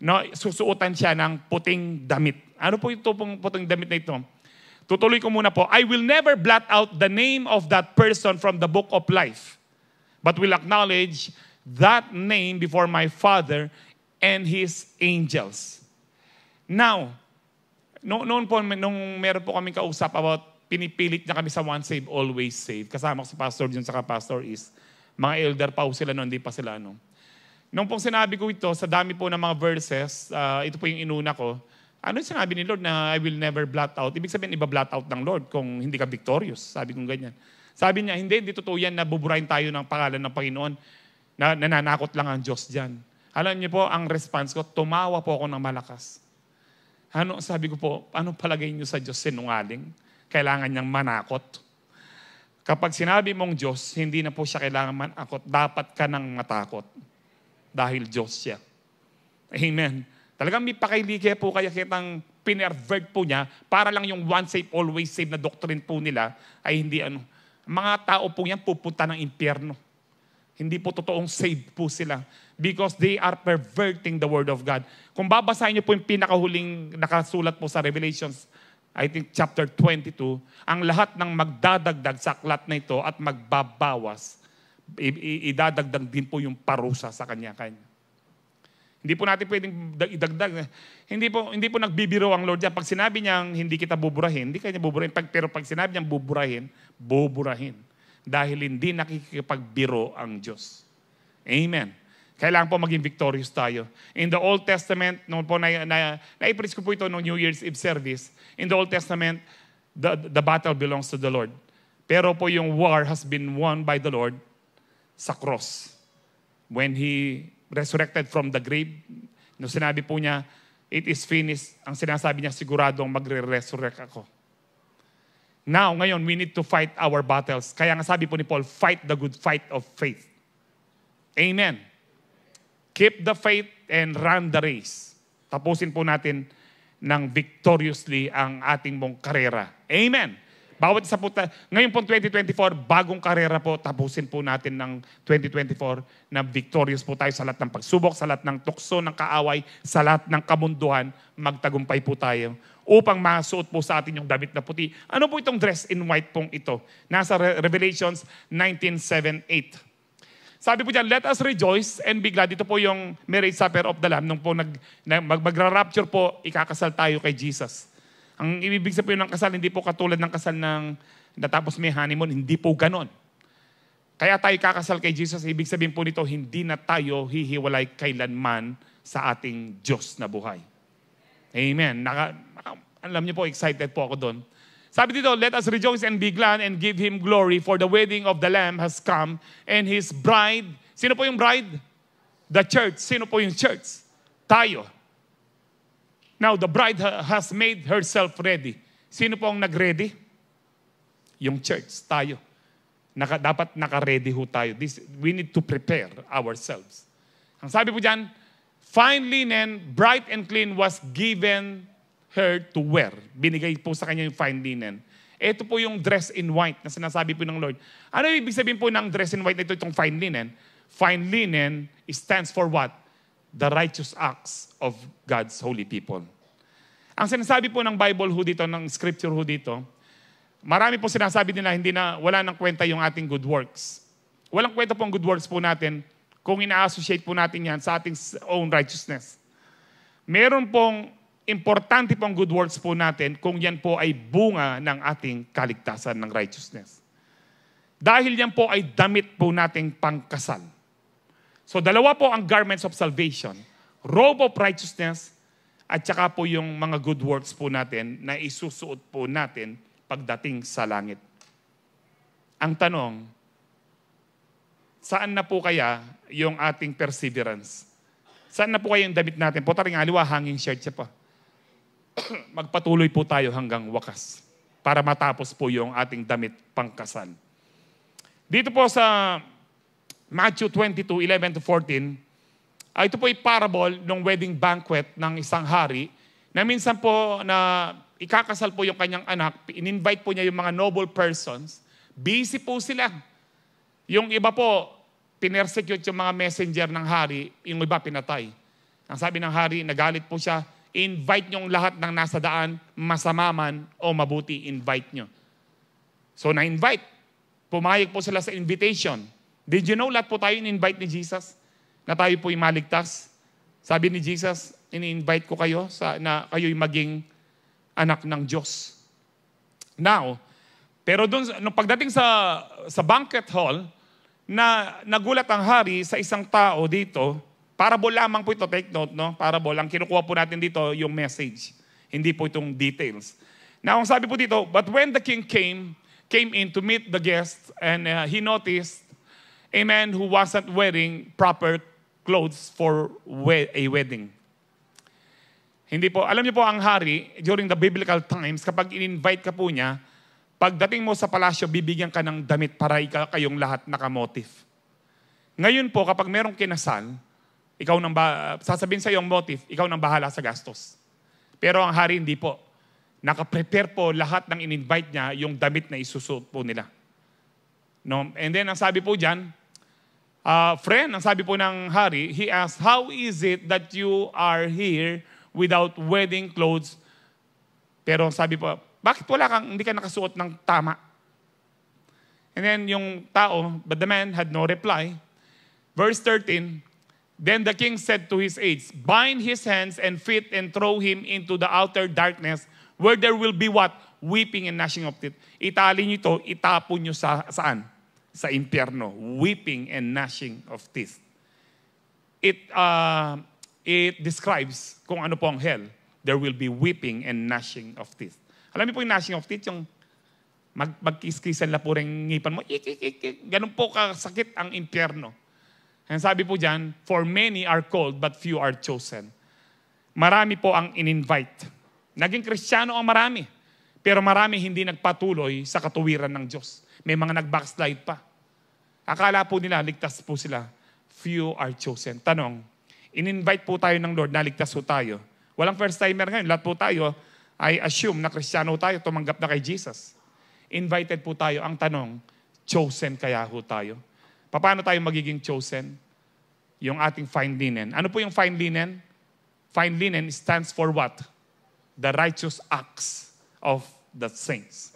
no, susuotan siya ng puting damit. Ano po ito pong puting damit na ito? Tutuloy ko muna po. I will never blot out the name of that person from the book of life, but will acknowledge that name before my Father and His angels. Now, noon po, nung meron po kami kausap about pinipilit niya kami sa once saved, always saved. Kasama ko si Pastor John saka Pastor Is. Mga elder pa sila noon, hindi pa sila no. Nung pong sinabi ko ito, sa dami po ng mga verses, ito po yung inuna ko, ano yung sinabi ni Lord na I will never blot out? Ibig sabihin, iba blot out ng Lord kung hindi ka victorious. Sabi kong ganyan. Sabi niya, hindi totoo yan na buburahin tayo ng pangalan ng Panginoon. Na nananakot lang ang Diyos dyan. Alam niyo po, ang response ko, tumawa po ako ng malakas. Ano, sabi ko po, ano palagay niyo sa Diyos sinungaling? Kailangan niyang manakot. Kapag sinabi mong Diyos, hindi na po siya kailangan manakot. Dapat ka nang matakot. Dahil Diyos siya. Amen. Talagang may pakailigaya po kaya kitang pinervert po niya para lang yung once saved, always saved na doctrine po nila ay hindi ano. Mga tao po yan pupunta ng impyerno. Hindi po totoong saved po sila. Because they are perverting the Word of God. Kung babasahin niyo po yung pinakahuling nakasulat po sa Revelations, I think chapter 22, ang lahat ng magdadagdag sa aklat na ito at magbabawas, idadagdag din po yung parusa sa kanya-kanya. Hindi po natin pwedeng idagdag. Hindi po nagbibiro ang Lord yan. Pag sinabi niyang hindi kita buburahin, hindi kanya buburahin. Pero pag sinabi niyang buburahin, buburahin. Dahil hindi nakikipagbiro ang Diyos. Amen. Kailangan po maging victorious tayo. In the Old Testament, noon po na-preach ko po ito noong New Year's Eve service. In the Old Testament, the battle belongs to the Lord. Pero po yung war has been won by the Lord sa cross. When He resurrected from the grave, no, sinabi po niya, it is finished. Ang sinasabi niya, siguradong magre-resurrect ako. Now, ngayon, we need to fight our battles. Kaya nga sabi po ni Paul, fight the good fight of faith. Amen. Keep the faith and run the race. Tapusin po natin ng victoriously ang ating mong karera. Amen. Bawat isa po ngayon po 2024, bagong karera po, tapusin po natin ng 2024 na victorious po tayo sa lahat ng pagsubok, sa lahat ng tukso, ng kaaway, sa lahat ng kamunduhan, magtagumpay po tayo upang masuot po sa atin yung damit na puti. Ano po itong dress in white pong ito? Nasa Revelations 19:7-8. Sabi po dyan, let us rejoice and be glad. Ito po yung marriage supper of the Lamb. Nung po magra-rapture po, ikakasal tayo kay Jesus. Ang ibig sabihin ng kasal, hindi po katulad ng kasal ng natapos may honeymoon. Hindi po ganon. Kaya tayo kakasal kay Jesus. Ibig sabihin po nito, hindi na tayo hihiwalay kailanman sa ating Diyos na buhay. Amen. Alam niyo po, excited po ako doon. Sabi dito, let us rejoice and be glad and give Him glory, for the wedding of the Lamb has come, and His bride. Sino po yung bride? The church. Sino po yung church? Tayo. Now, the bride has made herself ready. Sino po ang nag-ready? Yung church, tayo. Dapat naka-ready ho tayo. We need to prepare ourselves. Ang sabi po dyan, fine linen, bright and clean was given her to wear. Binigay po sa kanya yung fine linen. Ito po yung dress in white na sinasabi po ng Lord. Ano ibig sabihin po ng dress in white na ito, itong fine linen? Fine linen stands for what? The righteous acts of God's holy people. Ang sinasabi po ng Bible ho dito, ng scripture ho dito, marami po sinasabi nila, wala nang kwenta yung ating good works. Walang kwenta po ang good works po natin kung ina-associate po natin yan sa ating own righteousness. Meron pong importante pong good works po natin kung yan po ay bunga ng ating kaligtasan ng righteousness. Dahil yan po ay damit po nating pangkasal. So dalawa po ang garments of salvation, robe of righteousness, at saka po yung mga good works po natin na isusuot po natin pagdating sa langit. Ang tanong, saan na po kaya yung ating perseverance? Saan na po kaya yung damit natin? Potaring aliwa, hanging shirt siya pa. Magpatuloy po tayo hanggang wakas para matapos po yung ating damit pangkasal. Dito po sa Matthew 22:11-14, ito po ay parable ng wedding banquet ng isang hari na minsan po na ikakasal po yung kanyang anak, in-invite po niya yung mga noble persons, busy po sila. Yung iba po, pinersecute yung mga messenger ng hari, yung iba pinatay. Ang sabi ng hari, nagalit po siya, invite niyong lahat ng nasa daan, masama man o mabuti, invite niyo. So na-invite. Pumayag po sila sa invitation. Did you know lahat po tayo in-invite ni Jesus? Na tayo po'y maligtas. Sabi ni Jesus, ini-invite ko kayo na kayo'y maging anak ng Diyos. Now, pero doon, nung pagdating sa banquet hall, nagulat ang hari sa isang tao dito, parable lamang po ito, take note, no? Parable, ang kinukuha po natin dito, yung message. Hindi po itong details. Now, ang sabi po dito, but when the king came in to meet the guests, and he noticed a man who wasn't wearing proper clothes for a wedding. Hindi po, alam niyo po ang hari, during the biblical times, kapag in-invite ka po niya, pagdating mo sa palasyo, bibigyan ka ng damit para kayong lahat nakamotif. Ngayon po, kapag merong kinasal, sasabihin sa iyo ang motif, ikaw nang bahala sa gastos. Pero ang hari hindi po. Nakaprepare po lahat ng in-invite niya, yung damit na isusuot po nila. No? And then, ang sabi po dyan, friend, ang sabi po ng hari, he asked, how is it that you are here without wedding clothes? Pero sabi po, bakit hindi ka nakasuot ng tama? And then yung tao, but the man had no reply. Verse 13, then the king said to his aides, bind his hands and feet and throw him into the outer darkness where there will be what? Weeping and gnashing of teeth. Itali nyo ito, itapon nyo saan? Sa impyerno, weeping and gnashing of teeth. It describes kung ano po ang hell. There will be weeping and gnashing of teeth. Alam niyo po yung gnashing of teeth, yung magkiskisan na po rin ngipan mo. Ganun po kasakit ang impyerno. And sabi po dyan, for many are called but few are chosen. Marami po ang in-invite. Naging Kristiyano ang marami. Pero marami hindi nagpatuloy sa katuwiran ng Diyos. May mga nag-backslide pa. Akala po nila, ligtas po sila. Few are chosen. Tanong, in-invite po tayo ng Lord na ligtas po tayo. Walang first timer ngayon. Lahat po tayo ay assume na Kristiyano tayo, tumanggap na kay Jesus. Invited po tayo. Ang tanong, chosen kaya ho tayo? Paano tayo magiging chosen? Yung ating fine linen. Ano po yung fine linen? Fine linen stands for what? The righteous acts of the saints.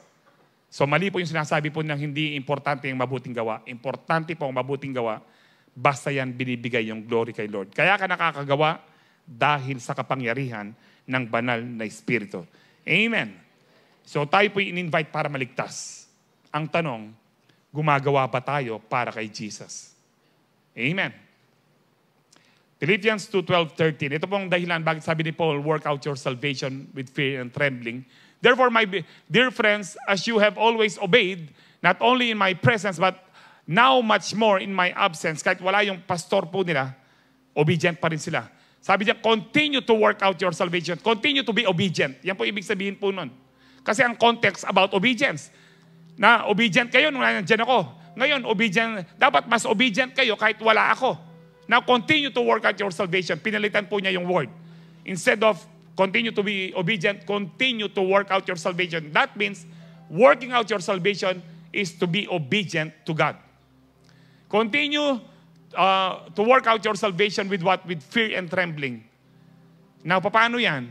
So mali po yung sinasabi po ng hindi importante yung mabuting gawa. Importante po ang mabuting gawa. Basta yan binibigay yung glory kay Lord. Kaya ka nakakagawa dahil sa kapangyarihan ng banal na Espiritu. Amen. So tayo po in-invite para maligtas. Ang tanong, gumagawa ba tayo para kay Jesus? Amen. Philippians 2:12-13. Ito pong dahilan bakit sabi ni Paul, work out your salvation with fear and trembling. Therefore, my dear friends, as you have always obeyed, not only in my presence, but now much more in my absence, kahit wala yung pastor po nila, obedient pa rin sila. Sabi niya, continue to work out your salvation. Continue to be obedient. Yan po ibig sabihin po nun. Kasi ang context about obedience, na obedient kayo nung nandiyan ako. Ngayon, obedient, dapat mas obedient kayo kahit wala ako. Now, continue to work out your salvation. Pinalitan po niya yung word. Instead of continue to be obedient, continue to work out your salvation. That means, working out your salvation is to be obedient to God. Continue to work out your salvation with what? With fear and trembling. Now, paano yan?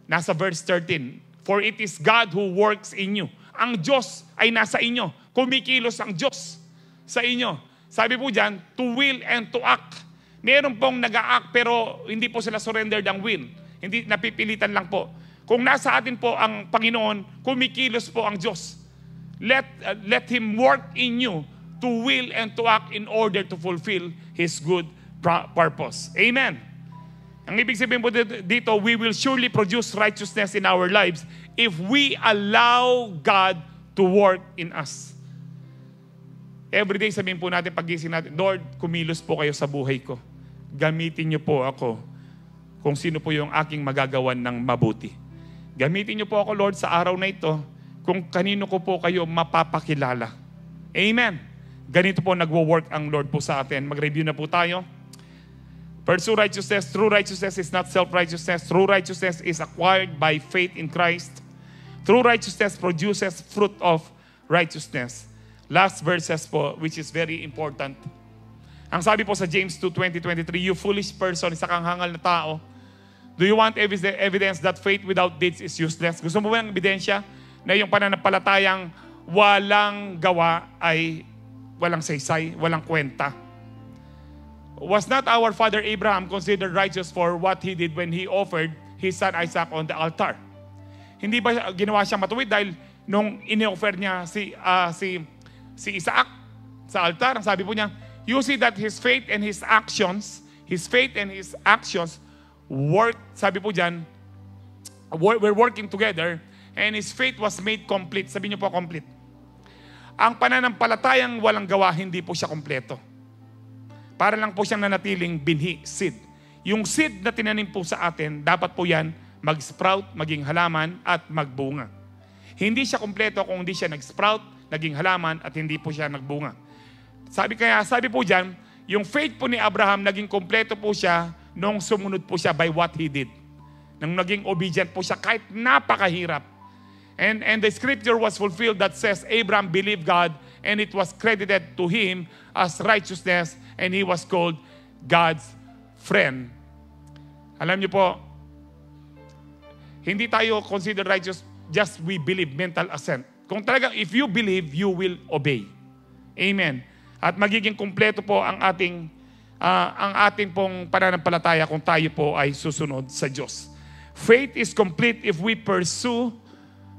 Nasa verse 13. For it is God who works in you. Ang Diyos ay nasa inyo. Kumikilos ang Diyos sa inyo. Sabi po dyan, to will and to act. Meron pong nag-a-act pero hindi po sila surrendered ang will. Hindi, napipilitan lang po. Kung nasa atin po ang Panginoon, kumikilos po ang Diyos. Let Him work in you to will and to act in order to fulfill His good purpose. Amen. Ang ibig sabihin po dito, we will surely produce righteousness in our lives if we allow God to work in us. Every day sabihin po natin, pagising natin, Lord, kumilos po kayo sa buhay ko. Gamitin niyo po ako kung sino po yung aking magagawan ng mabuti. Gamitin niyo po ako, Lord, sa araw na ito kung kanino ko po kayo mapapakilala. Amen. Ganito po nagwo-work ang Lord po sa atin. Mag-review na po tayo. Pursue righteousness. True righteousness is not self-righteousness. True righteousness is acquired by faith in Christ. True righteousness produces fruit of righteousness. Last verses po, which is very important. Ang sabi po sa James 2:20-23, you foolish person, isa kang hangal na tao. Do you want evidence that faith without deeds is useless? Gusto mo ba ng ebidensya na yung pananampalatayang walang gawa ay walang saysay, walang kwenta? Was not our father Abraham considered righteous for what he did when he offered his son Isaac on the altar? Hindi ba ginawa siyang matuwid dahil nung in-offer niya si Isaac sa altar? Ang sabi po niya, you see that his faith and his actions work, sabi po dyan, we're working together, and his faith was made complete. Sabi niyo po, complete. Ang pananampalatayang walang gawa, hindi po siya kompleto. Para lang po siyang nanatiling binhi, seed. Yung seed na tinanim po sa atin, dapat po yan mag-sprout, maging halaman, at magbunga. Hindi siya kompleto kung hindi siya nag-sprout, naging halaman, at hindi po siya nagbunga. Sabi po dyan, yung faith po ni Abraham, naging kompleto po siya nung sumunod po siya by what he did. Nung naging obedient po siya kahit napakahirap. And the scripture was fulfilled that says, Abraham believed God and it was credited to him as righteousness and he was called God's friend. Alam niyo po, hindi tayo considered righteous just we believe, mental assent. Kung talaga, if you believe, you will obey. Amen. At magiging kumpleto po ang ating pong pananampalataya kung tayo po ay susunod sa Diyos. Faith is complete if we pursue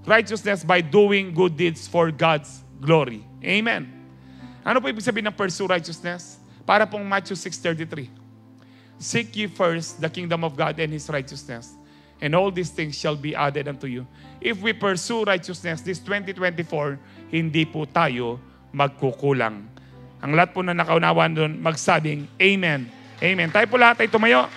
righteousness by doing good deeds for God's glory. Amen. Ano po ibig sabihin ng pursue righteousness? Para pong Matthew 6:33. Seek ye first the kingdom of God and His righteousness, and all these things shall be added unto you. If we pursue righteousness this 2024, hindi po tayo magkukulang. Ang lahat po na nakaunawan doon, magsabing Amen. Amen. Tayo po lahat ay tumayo.